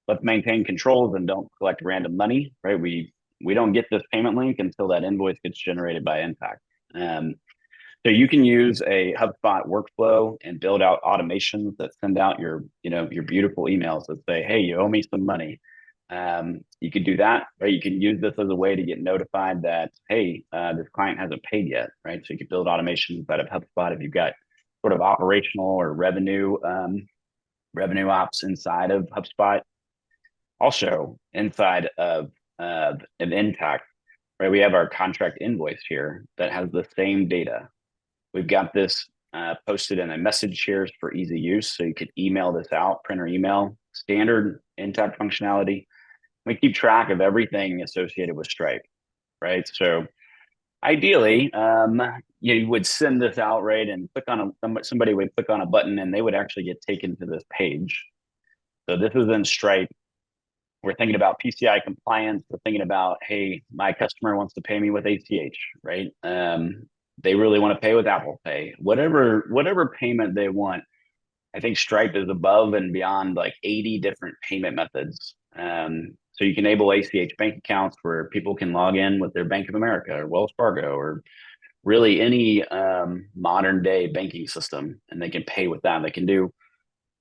let's maintain controls and don't collect random money, right? We don't get this payment link until that invoice gets generated by Intacct. So you can use a HubSpot workflow and build out automations that send out your beautiful emails that say, "Hey, you owe me some money." You could do that, right? You can use this as a way to get notified that, hey, this client hasn't paid yet, right? So you can build automations out of HubSpot if you've got sort of operational or revenue ops inside of HubSpot. Also inside of an Intacct, right? We have our contract invoice here that has the same data. We've got this posted in a message here for easy use, so you could email this out, printer email, standard Intacct functionality. We keep track of everything associated with Stripe, right? So ideally, you would send this out, right, and somebody would click on a button and they would actually get taken to this page. So this is in Stripe. We're thinking about PCI compliance. We're thinking about, hey, my customer wants to pay me with ACH, right? They really want to pay with Apple Pay. Whatever payment they want. I think Stripe is above and beyond like 80 different payment methods. So you can enable ACH bank accounts where people can log in with their Bank of America or Wells Fargo or really any modern day banking system, and they can pay with that. They can do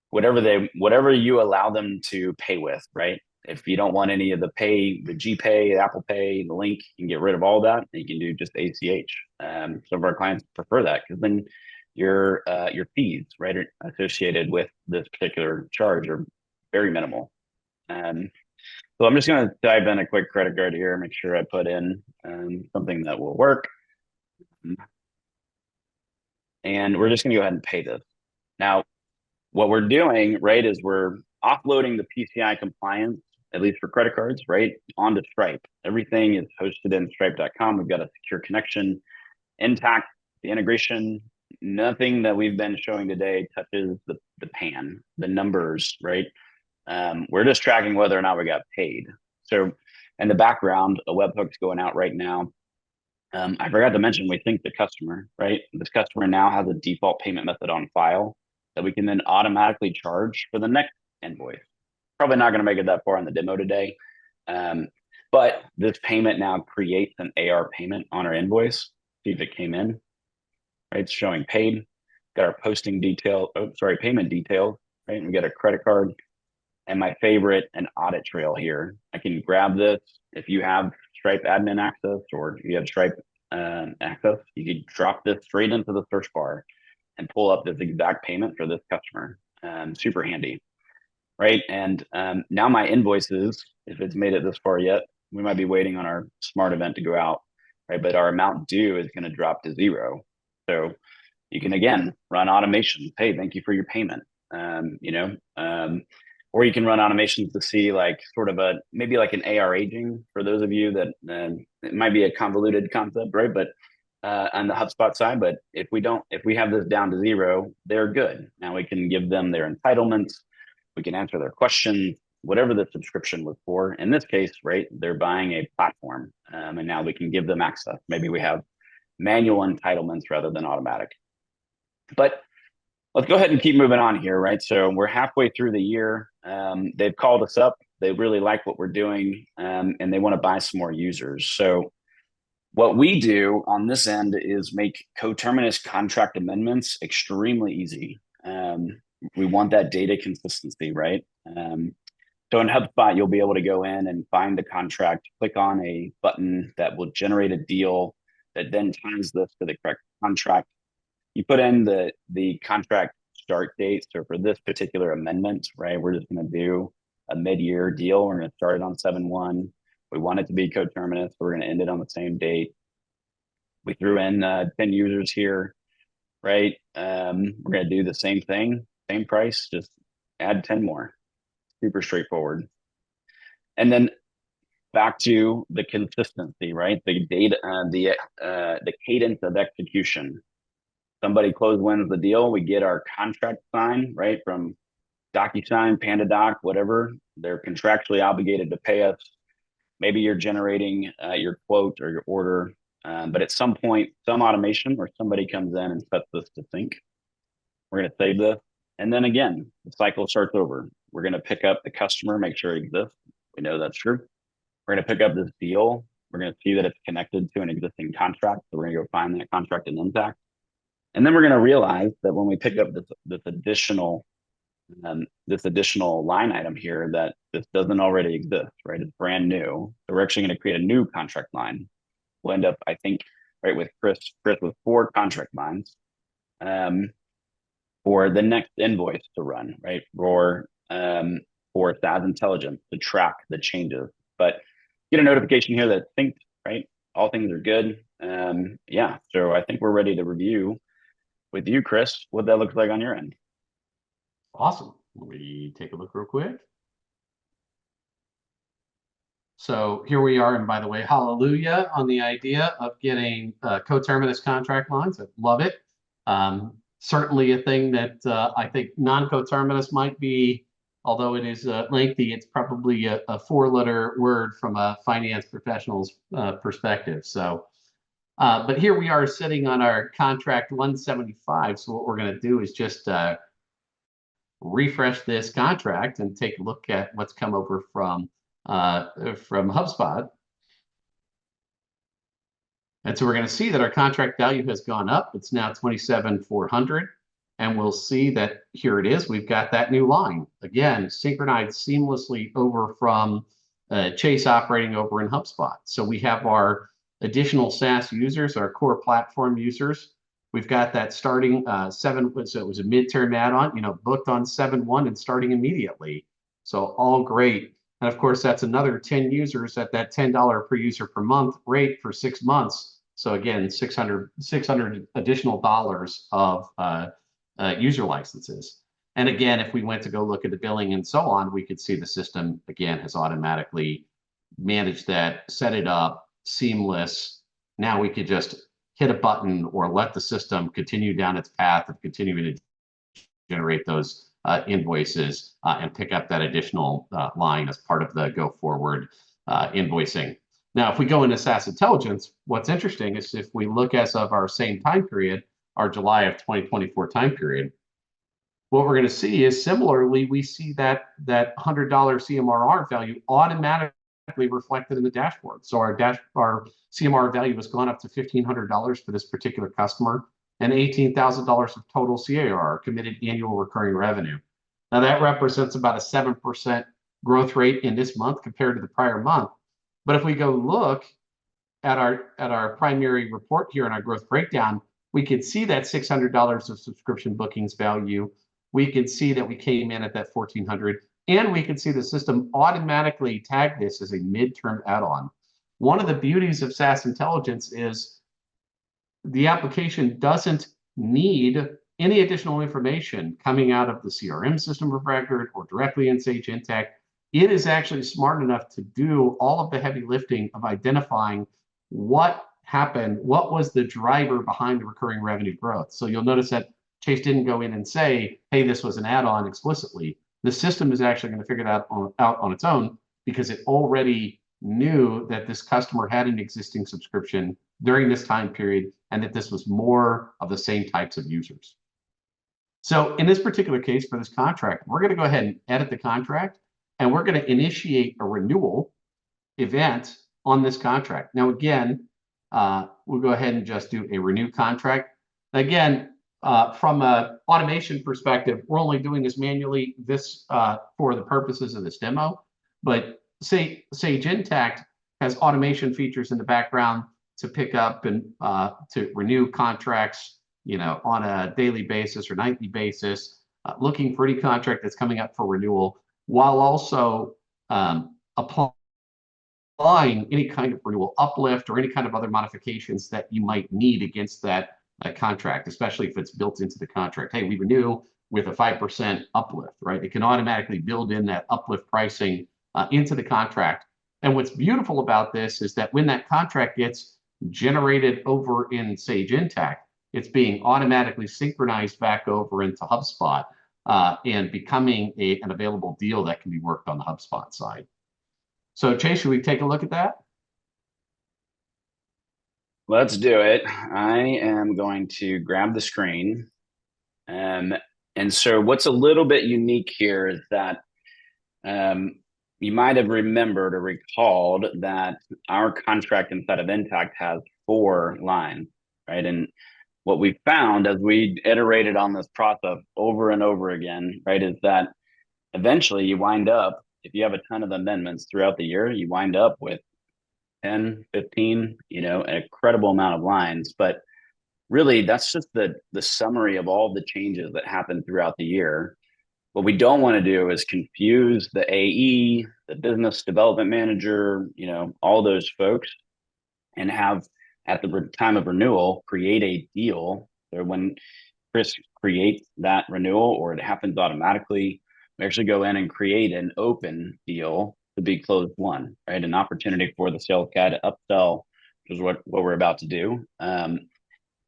whatever you allow them to pay with, right? If you don't want any of the GPay, Apple Pay, the link, you can get rid of all that. You can do just ACH. Some of our clients prefer that because then your fees, right, associated with this particular charge are very minimal. So I'm just going to dive in a quick credit card here, make sure I put in something that will work. And we're just going to go ahead and pay this. Now, what we're doing, right, is we're offloading the PCI compliance, at least for credit cards, right, onto Stripe. Everything is hosted in stripe.com. We've got a secure connection, Intacct, the integration. Nothing that we've been showing today touches the pan, the numbers, right? We're just tracking whether or not we got paid. So in the background, a webhook's going out right now. I forgot to mention, we sync the customer, right? This customer now has a default payment method on file that we can then automatically charge for the next invoice. Probably not going to make it that far in the demo today. But this payment now creates an AR payment on our invoice. See if it came in, right? It's showing paid. Got our payment details, right? And we got a credit card. And my favorite, an audit trail here. I can grab this. If you have Stripe admin access or you have Stripe access, you can drop this straight into the search bar and pull up this exact payment for this customer. Super handy, right? And now my invoices, if it's made it this far yet, we might be waiting on our smart event to go out, right? But our amount due is going to drop to 0. So you can, again, run automations. Hey, thank you for your payment. Or you can run automations to see like sort of maybe like an AR aging for those of you that it might be a convoluted concept, right? But on the HubSpot side, but if we have this down to 0, they're good. Now we can give them their entitlements. We can answer their questions, whatever the subscription was for. In this case, right, they're buying a platform, and now we can give them access. Maybe we have manual entitlements rather than automatic. But let's go ahead and keep moving on here, right? So we're halfway through the year. They've called us up. They really like what we're doing, and they want to buy some more users. So What we do on this end is make coterminous contract amendments extremely easy. We want that data consistency, right? So in HubSpot, you'll be able to go in and find the contract, click on a button that will generate a deal that then ties this to the correct contract. You put in the contract start date. So for this particular amendment, right, we're just going to do a mid-year deal. We're going to start it on 7/1. We want it to be coterminous. So we're going to end it on the same date. We threw in 10 users here, right? We're going to do the same thing, same price, just add 10 more. Super straightforward. And then back to the consistency, right? The data, the cadence of execution. Somebody wins the deal, we get our contract signed, right, from DocuSign, PandaDoc, whatever. They're contractually obligated to pay us. Maybe you're generating your quote or your order, but at some point, some automation or somebody comes in and sets this to sync. We're going to save this. And then again, the cycle starts over. We're going to pick up the customer, make sure it exists. We know that's true. We're going to pick up this deal. We're going to see that it's connected to an existing contract. So we're going to go find that contract in Intacct. And then we're going to realize that when we pick up this additional line item here, that this doesn't already exist, right? It's brand new. So we're actually going to create a new contract line. We'll end up, I think, right, with Chris with 4 contract lines for the next invoice to run, right? For SaaS Intelligence to track the changes. But get a notification here that synced, right? All things are good. Yeah, so I think we're ready to review with you, Chris, what that looks like on your end. Awesome. Let me take a look real quick. So here we are, and by the way, hallelujah on the idea of getting coterminous contract lines. I love it. Certainly a thing that I think non-coterminous might be, although it is lengthy, it's probably a 4-letter word from a finance professional's perspective. So, but here we are sitting on our contract 175. So what we're going to do is just refresh this contract and take a look at what's come over from HubSpot. And so we're going to see that our contract value has gone up. It's now 27,400. And we'll see that here it is. We've got that new line. Again, synchronized seamlessly over from Chase operating over in HubSpot. So we have our additional SaaS users, our core platform users. We've got that starting 7, so it was a midterm add-on, booked on 7/1 and starting immediately. So all great. And of course, that's another 10 users at that $10 per user per month rate for 6 months. So again, 600 additional dollars of user licenses. And again, if we went to go look at the billing and so on, we could see the system, again, has automatically managed that, set it up, seamless. Now we could just hit a button or let the system continue down its path of continuing to generate those invoices and pick up that additional line as part of the go forward invoicing. Now, if we go into SaaS Intelligence, what's interesting is if we look as of our same time period, our July of 2024 time period, what we're going to see is similarly, we see that $100 CMRR value automatically reflected in the dashboard. So our CMR value has gone up to $1,500 for this particular customer and $18,000 of total CAR, committed annual recurring revenue. Now that represents about a 7% growth rate in this month compared to the prior month. But if we go look at our primary report here in our growth breakdown, we could see that $600 of subscription bookings value. We could see that we came in at that $1,400, and we could see the system automatically tag this as a midterm add-on. One of the beauties of SaaS Intelligence is the application doesn't need any additional information coming out of the CRM system of record or directly in Sage Intacct. It is actually smart enough to do all of the heavy lifting of identifying what happened, what was the driver behind the recurring revenue growth. So you'll notice that Chase didn't go in and say, hey, this was an add-on explicitly. The system is actually going to figure that out on its own because it already knew that this customer had an existing subscription during this time period and that this was more of the same types of users. So in this particular case for this contract, we're going to go ahead and edit the contract and we're going to initiate a renewal event on this contract. Now, again, we'll go ahead and just do a renew contract. Again, from an automation perspective, we're only doing this manually for the purposes of this demo. But Sage Intacct has automation features in the background to pick up and to renew contracts, on a daily basis or nightly basis, looking for any contract that's coming up for renewal, while also applying any kind of renewal uplift or any kind of other modifications that you might need against that contract, especially if it's built into the contract. Hey, we renew with a 5% uplift, right? It can automatically build in that uplift pricing into the contract. And what's beautiful about this is that when that contract gets generated over in Sage Intacct, it's being automatically synchronized back over into HubSpot and becoming an available deal that can be worked on the HubSpot side. So Chase, should we take a look at that? Let's do it. I am going to grab the screen. And so what's a little bit unique here is that you might have remembered or recalled that our contract inside of Intacct has 4 lines, right? And what we found as we iterated on this process over and over again, right, is that eventually you wind up, if you have a ton of amendments throughout the year, you wind up with 10, 15, an incredible amount of lines. But really, that's just the summary of all the changes that happen throughout the year. What we don't want to do is confuse the AE, the business development manager, all those folks, and have at the time of renewal create a deal. So when Chris creates that renewal, or it happens automatically, we actually go in and create an open deal to be closed won, right? An opportunity for the sales guy to upsell, which is what we're about to do.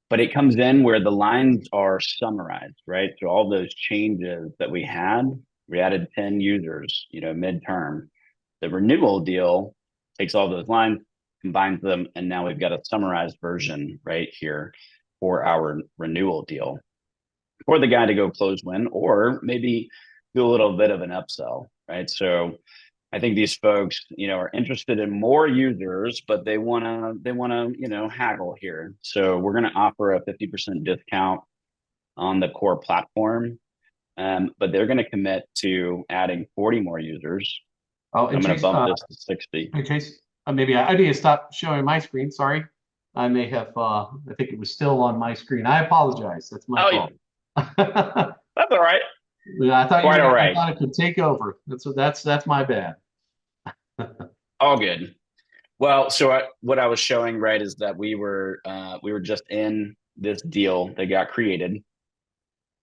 But it comes in where the lines are summarized, right? So all those changes that we added 10 users, midterm. The renewal deal takes all those lines, combines them, and now we've got a summarized version right here for our renewal deal for the guy to go close win, or maybe do a little bit of an upsell, right? So I think these folks, are interested in more users, but they want to, haggle here. So we're going to offer a 50% discount on the core platform, but they're going to commit to adding 40 more users. Oh, and I'm going to bump this to 60. Hey, Chase, maybe I need to stop showing my screen. Sorry. I may have, I think it was still on my screen. I apologize. That's my fault. Yeah. That's all right. Yeah, I thought Quite all right. I thought it could take over. That's my bad. All good. Well, so what I was showing, right, is that we were just in this deal that got created,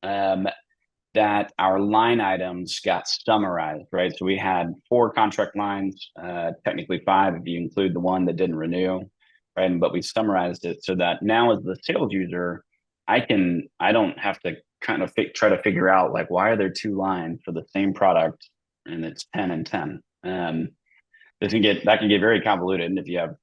that our line items got summarized, right? So we had 4 contract lines, technically 5 if you include the one that didn't renew, right? But we summarized it so that now as the sales user, I don't have to kind of try to figure out, like, why are there 2 lines for the same product and it's 10 and 10. That can get very convoluted. And if you have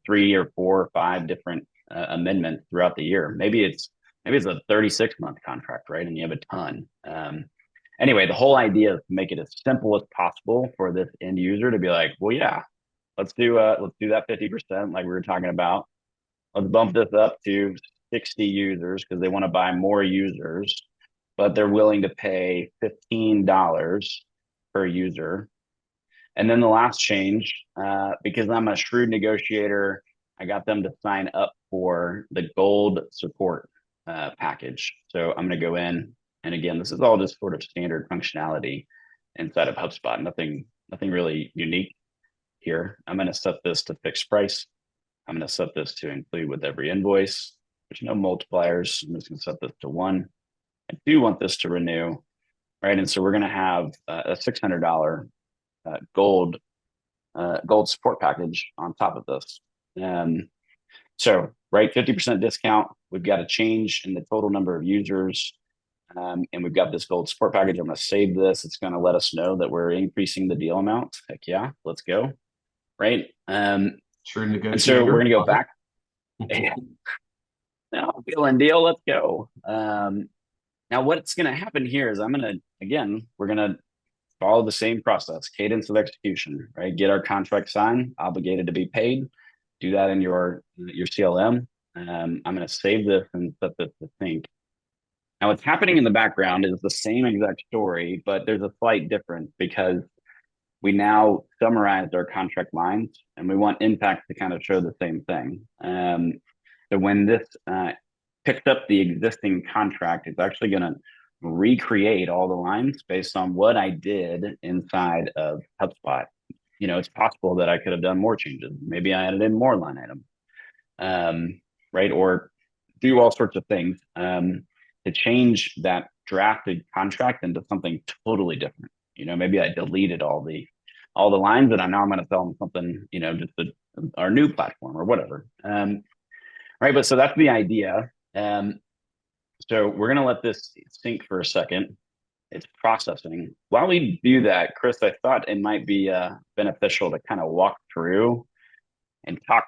3 or 4 or 5 different amendments throughout the year, maybe it's a 36-month contract, right? And you have a ton. Anyway, the whole idea is to make it as simple as possible for this end user to be like, well, yeah, let's do that 50% like we were talking about. Let's bump this up to 60 users because they want to buy more users, but they're willing to pay $15 per user. And then the last change, because I'm a shrewd negotiator, I got them to sign up for the gold support package. So I'm going to go in, and again, this is all just sort of standard functionality inside of HubSpot. Nothing really unique here. I'm going to set this to fixed price. I'm going to set this to include with every invoice. There's no multipliers. I'm just going to set this to 1. I do want this to renew, right? And so we're going to have a $600 gold support package on top of this. So, right, 50% discount. We've got a change in the total number of users, and we've got this gold support package. I'm going to save this. It's going to let us know that we're increasing the deal amount. Heck yeah, let's go. Right. Sure, negotiator. And so we're going to go back. Now, deal and deal. Let's go. Now, what's going to happen here is we're going to follow the same process, cadence of execution, right? Get our contract signed, obligated to be paid. do that in your CLM. I'm going to save this and set this to sync. Now, what's happening in the background is the same exact story, but there's a slight difference because we now summarized our contract lines and we want Intacct to kind of show the same thing. So when this picks up the existing contract, it's actually going to recreate all the lines based on what I did inside of HubSpot. It's possible that I could have done more changes. Maybe I added in more line item, right? Or do all sorts of things to change that drafted contract into something totally different. Maybe I deleted all the lines and now I'm going to sell them something, just our new platform or whatever. Right. But so that's the idea. So we're going to let this sync for a second. It's processing. While we do that, Chris, I thought it might be beneficial to kind of walk through and talk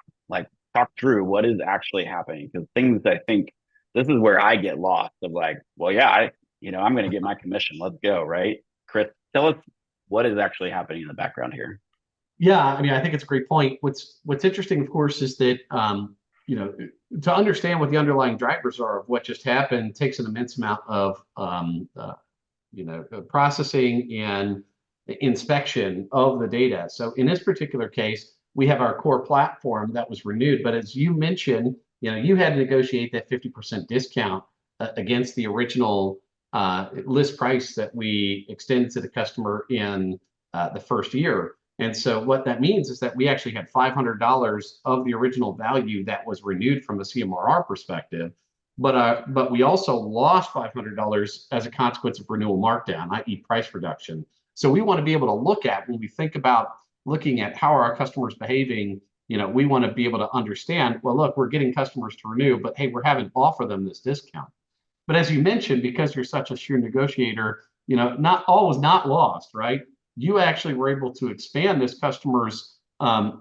through what is actually happening, because things I think this is where I get lost of like, well, yeah, I'm going to get my commission. Let's go. Right. Chris, tell us what is actually happening in the background here. Yeah, I mean, I think it's a great point. What's interesting, of course, is that to understand what the underlying drivers are of what just happened takes an immense amount of processing and inspection of the data. So in this particular case, we have our core platform that was renewed, but as you mentioned, you had to negotiate that 50% discount against the original list price that we extended to the customer in the first year. And so what that means is that we actually had $500 of the original value that was renewed from a CMRR perspective, but we also lost $500 as a consequence of renewal markdown, i.e. price reduction. So we want to be able to look at, when we think about looking at how are our customers behaving, we want to be able to understand, well, look, we're getting customers to renew, but hey, we're having to offer them this discount. But as you mentioned, because you're such a shrewd negotiator, not all was not lost, right? You actually were able to expand this customer's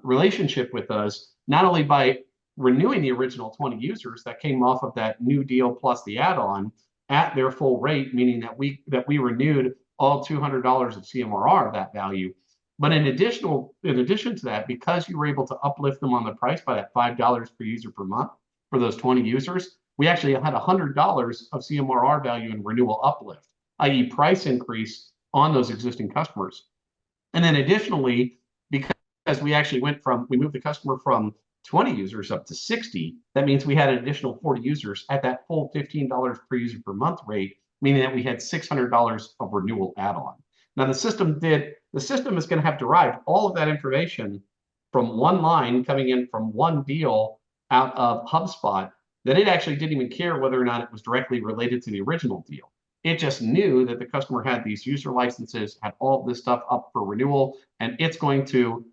relationship with us, not only by renewing the original 20 users that came off of that new deal plus the add-on at their full rate, meaning that we renewed all $200 of CMRR of that value. But in addition to that, because you were able to uplift them on the price by that $5 per user per month for those 20 users, we actually had $100 of CMRR value in renewal uplift, i.e. price increase on those existing customers. And then additionally, because we actually we moved the customer from 20 users up to 60, that means we had an additional 40 users at that full $15 per user per month rate, meaning that we had $600 of renewal add-on. Now the system is going to have derived all of that information from one line coming in from one deal out of HubSpot, that it actually didn't even care whether or not it was directly related to the original deal. It just knew that the customer had these user licenses, had all of this stuff up for renewal, and it's going to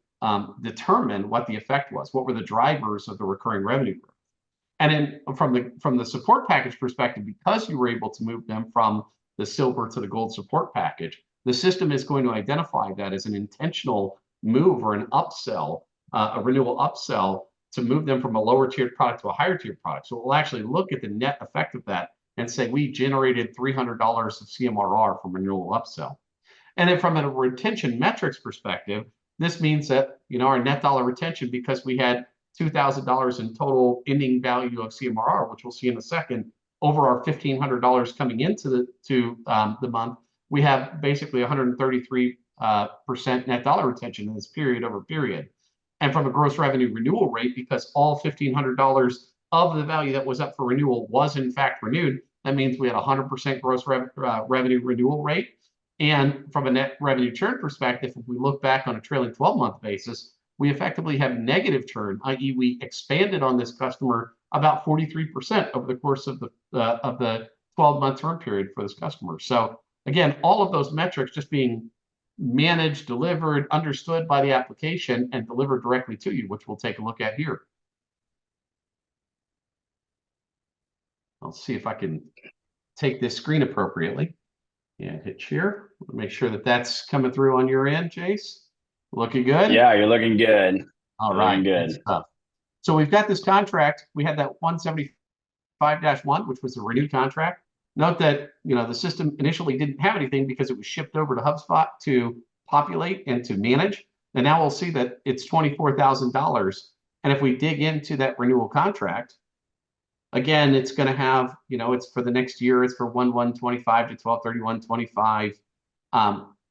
determine what the effect was, what were the drivers of the recurring revenue growth. And then from the support package perspective, because you were able to move them from the silver to the gold support package, the system is going to identify that as an intentional move or an upsell, a renewal upsell, to move them from a lower tiered product to a higher tiered product. So it will actually look at the net effect of that and say, we generated $300 of CMRR from renewal upsell. And then from a retention metrics perspective, this means that our net dollar retention, because we had $2,000 in total ending value of CMRR, which we'll see in a second, over our $1,500 coming into the month, we have basically 133% net dollar retention in this period over period. And from a gross revenue renewal rate, because all $1,500 of the value that was up for renewal was in fact renewed, that means we had 100% gross revenue renewal rate. And from a net revenue churn perspective, if we look back on a trailing 12-month basis, we effectively have negative churn, i.e. we expanded on this customer about 43% over the course of the 12-month term period for this customer. So again, all of those metrics just being managed, delivered, understood by the application, and delivered directly to you, which we'll take a look at here. I'll see if I can take this screen appropriately and hit share. Make sure that that's coming through on your end, Chase. Looking good? Yeah, you're looking good. All right, good stuff. So we've got this contract. We had that 175-1, which was the renewed contract. Note that the system initially didn't have anything because it was shipped over to HubSpot to populate and to manage. And now we'll see that it's $24,000. And if we dig into that renewal contract, again, it's going to have, it's for the next year, it's for 1/1/25 to 12/31/25.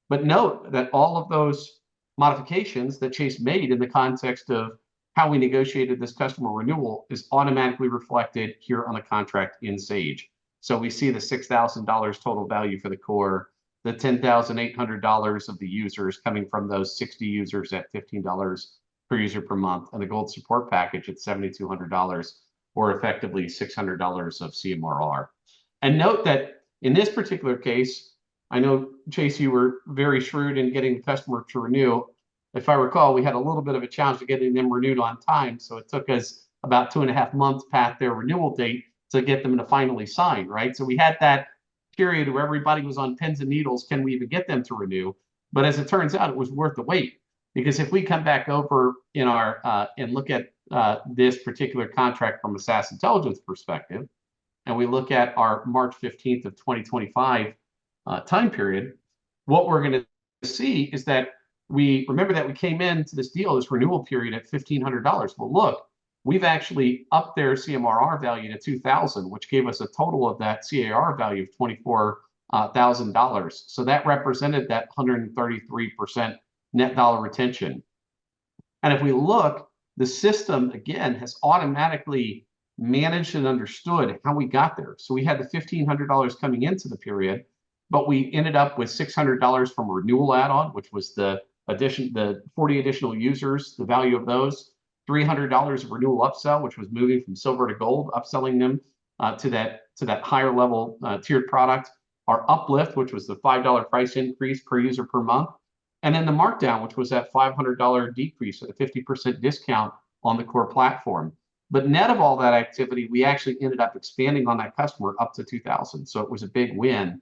But note that all of those modifications that Chase made in the context of how we negotiated this customer renewal is automatically reflected here on the contract in Sage. So we see the $6,000 total value for the core, the $10,800 of the users coming from those 60 users at $15 per user per month, and the gold support package at $7,200, or effectively $600 of CMRR. And note that in this particular case, I know, Chase, you were very shrewd in getting the customer to renew. If I recall, we had a little bit of a challenge to getting them renewed on time. So it took us about 2.5 months past their renewal date to get them to finally sign, right? So we had that period where everybody was on pins and needles. Can we even get them to renew? But as it turns out, it was worth the wait, because if we come back over in our and look at this particular contract from a SaaS Intelligence perspective, and we look at our March 15th of 2025 time period, what we're going to see is that we came into this deal, this renewal period, at $1,500. Well, look, we've actually upped their CMRR value to $2,000, which gave us a total of that CAR value of $24,000. So that represented that 133% net dollar retention. And if we look, the system, again, has automatically managed and understood how we got there. So we had the $1,500 coming into the period, but we ended up with $600 from a renewal add-on, which was the 40 additional users, the value of those, $300 of renewal upsell, which was moving from silver to gold, upselling them to that higher level tiered product, our uplift, which was the $5 price increase per user per month, and then the markdown, which was that $500 decrease at a 50% discount on the core platform. But net of all that activity, we actually ended up expanding on that customer up to 2,000. So it was a big win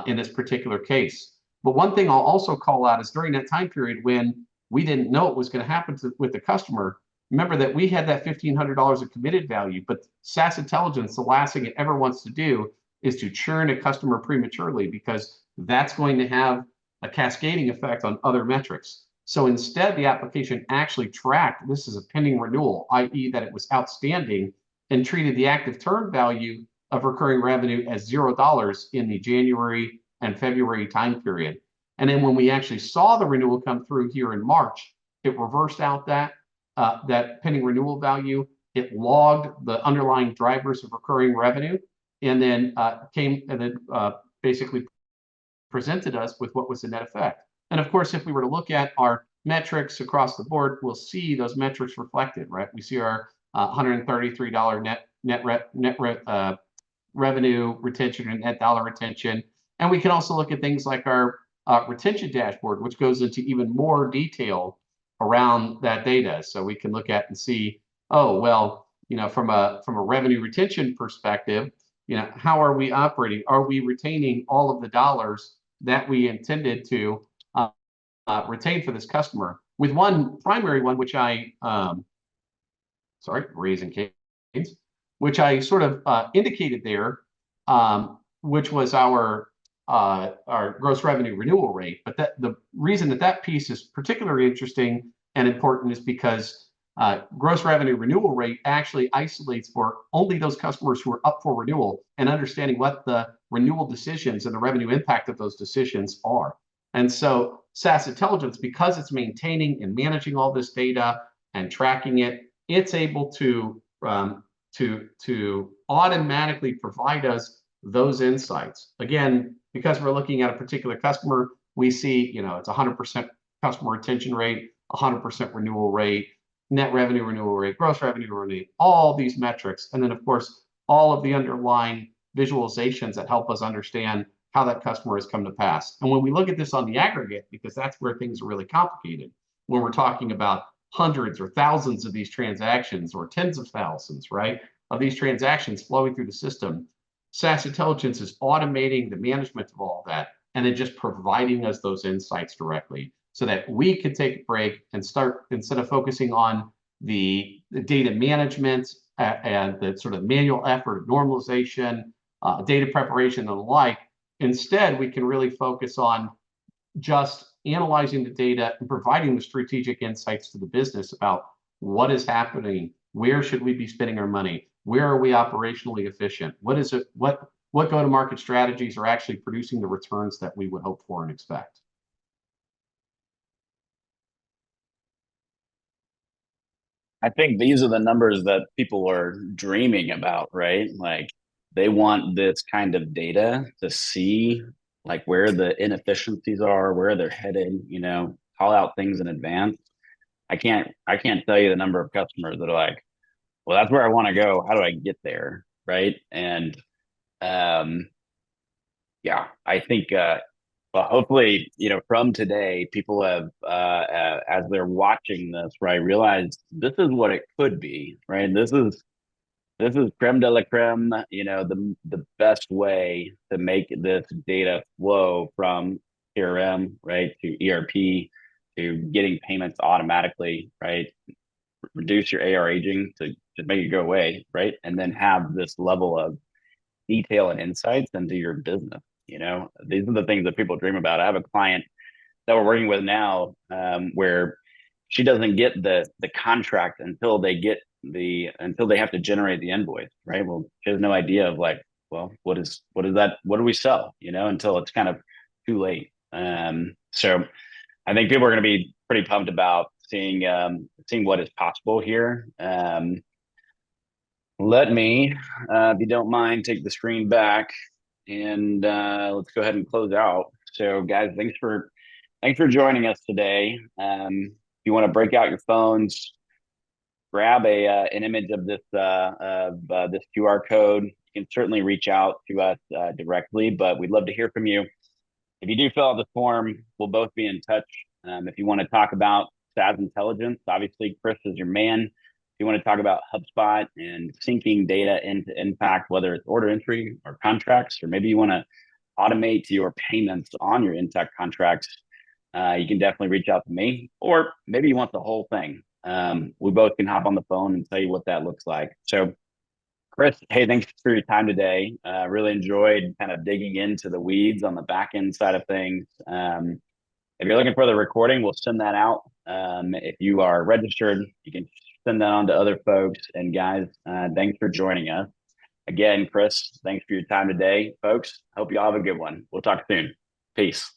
in this particular case. But one thing I'll also call out is during that time period when we didn't know what was going to happen with the customer, remember that we had that $1,500 of committed value, but SaaS Intelligence, the last thing it ever wants to do is to churn a customer prematurely, because that's going to have a cascading effect on other metrics. So instead, the application actually tracked this is a pending renewal, i.e. that it was outstanding, and treated the active term value of recurring revenue as $0 in the January and February time period. And then when we actually saw the renewal come through here in March, it reversed out that pending renewal value. It logged the underlying drivers of recurring revenue, and then basically presented us with what was the net effect. And of course, if we were to look at our metrics across the board, we'll see those metrics reflected, right? We see our $133 net revenue retention and net dollar retention. And we can also look at things like our retention dashboard, which goes into even more detail around that data. So we can look at and see, oh, well, from a revenue retention perspective, how are we operating? Are we retaining all of the dollars that we intended to retain for this customer? With one primary one, which raising canes, which I sort of indicated there, which was our gross revenue renewal rate. But the reason that piece is particularly interesting and important is because gross revenue renewal rate actually isolates for only those customers who are up for renewal, and understanding what the renewal decisions and the revenue impact of those decisions are. And so SaaS Intelligence, because it's maintaining and managing all this data and tracking it, it's able to automatically provide us those insights. Again, because we're looking at a particular customer, we see, it's 100% customer retention rate, 100% renewal rate, net revenue renewal rate, gross revenue renewal rate, all these metrics. And then, of course, all of the underlying visualizations that help us understand how that customer has come to pass. And when we look at this on the aggregate, because that's where things are really complicated, when we're talking about hundreds or thousands of these transactions, or tens of thousands, right, of these transactions flowing through the system, SaaS Intelligence is automating the management of all that, and then just providing us those insights directly, so that we can take a break and start, instead of focusing on the data management and the sort of manual effort of normalization, data preparation, and the like. Instead, we can really focus on just analyzing the data and providing the strategic insights to the business about what is happening? Where should we be spending our money? Where are we operationally efficient? What is it? What go-to-market strategies are actually producing the returns that we would hope for and expect? I think these are the numbers that people are dreaming about, right? Like they want this kind of data to see like where the inefficiencies are, where they're headed, call out things in advance. I can't tell you the number of customers that are like, well, that's where I want to go. How do I get there? Right. And um, yeah, I think well, hopefully, from today, people have, as they're watching this, right, realize this is what it could be, right? This is creme de la creme, the best way to make this data flow from CRM, right, to ERP, to getting payments automatically, right? Reduce your AR aging to make it go away, right? And then have this level of detail and insights into your business. These are the things that people dream about. I have a client that we're working with now, where she doesn't get the contract until they have to generate the invoice, right? Well, she has no idea of like, well, what is that? What do we sell? Until it's kind of too late. So I think people are going to be pretty pumped about seeing what is possible here. Let me, if you don't mind, take the screen back and let's go ahead and close out. So, guys, thanks for joining us today. If you want to break out your phones, grab an image of this QR code. You can certainly reach out to us directly, but we'd love to hear from you. If you do fill out the form, we'll both be in touch. If you want to talk about SaaS Intelligence, obviously Chris is your man. If you want to talk about HubSpot and syncing data into Intacct, whether it's order entry or contracts, or maybe you want to automate your payments on your Intacct contracts, you can definitely reach out to me. Or maybe you want the whole thing. We both can hop on the phone and tell you what that looks like. So, Chris, hey, thanks for your time today. Really enjoyed kind of digging into the weeds on the back end side of things. If you're looking for the recording, we'll send that out. If you are registered, you can send that on to other folks. And guys, thanks for joining us. Again, Chris, thanks for your time today, folks. Hope you all have a good one. We'll talk soon. Peace.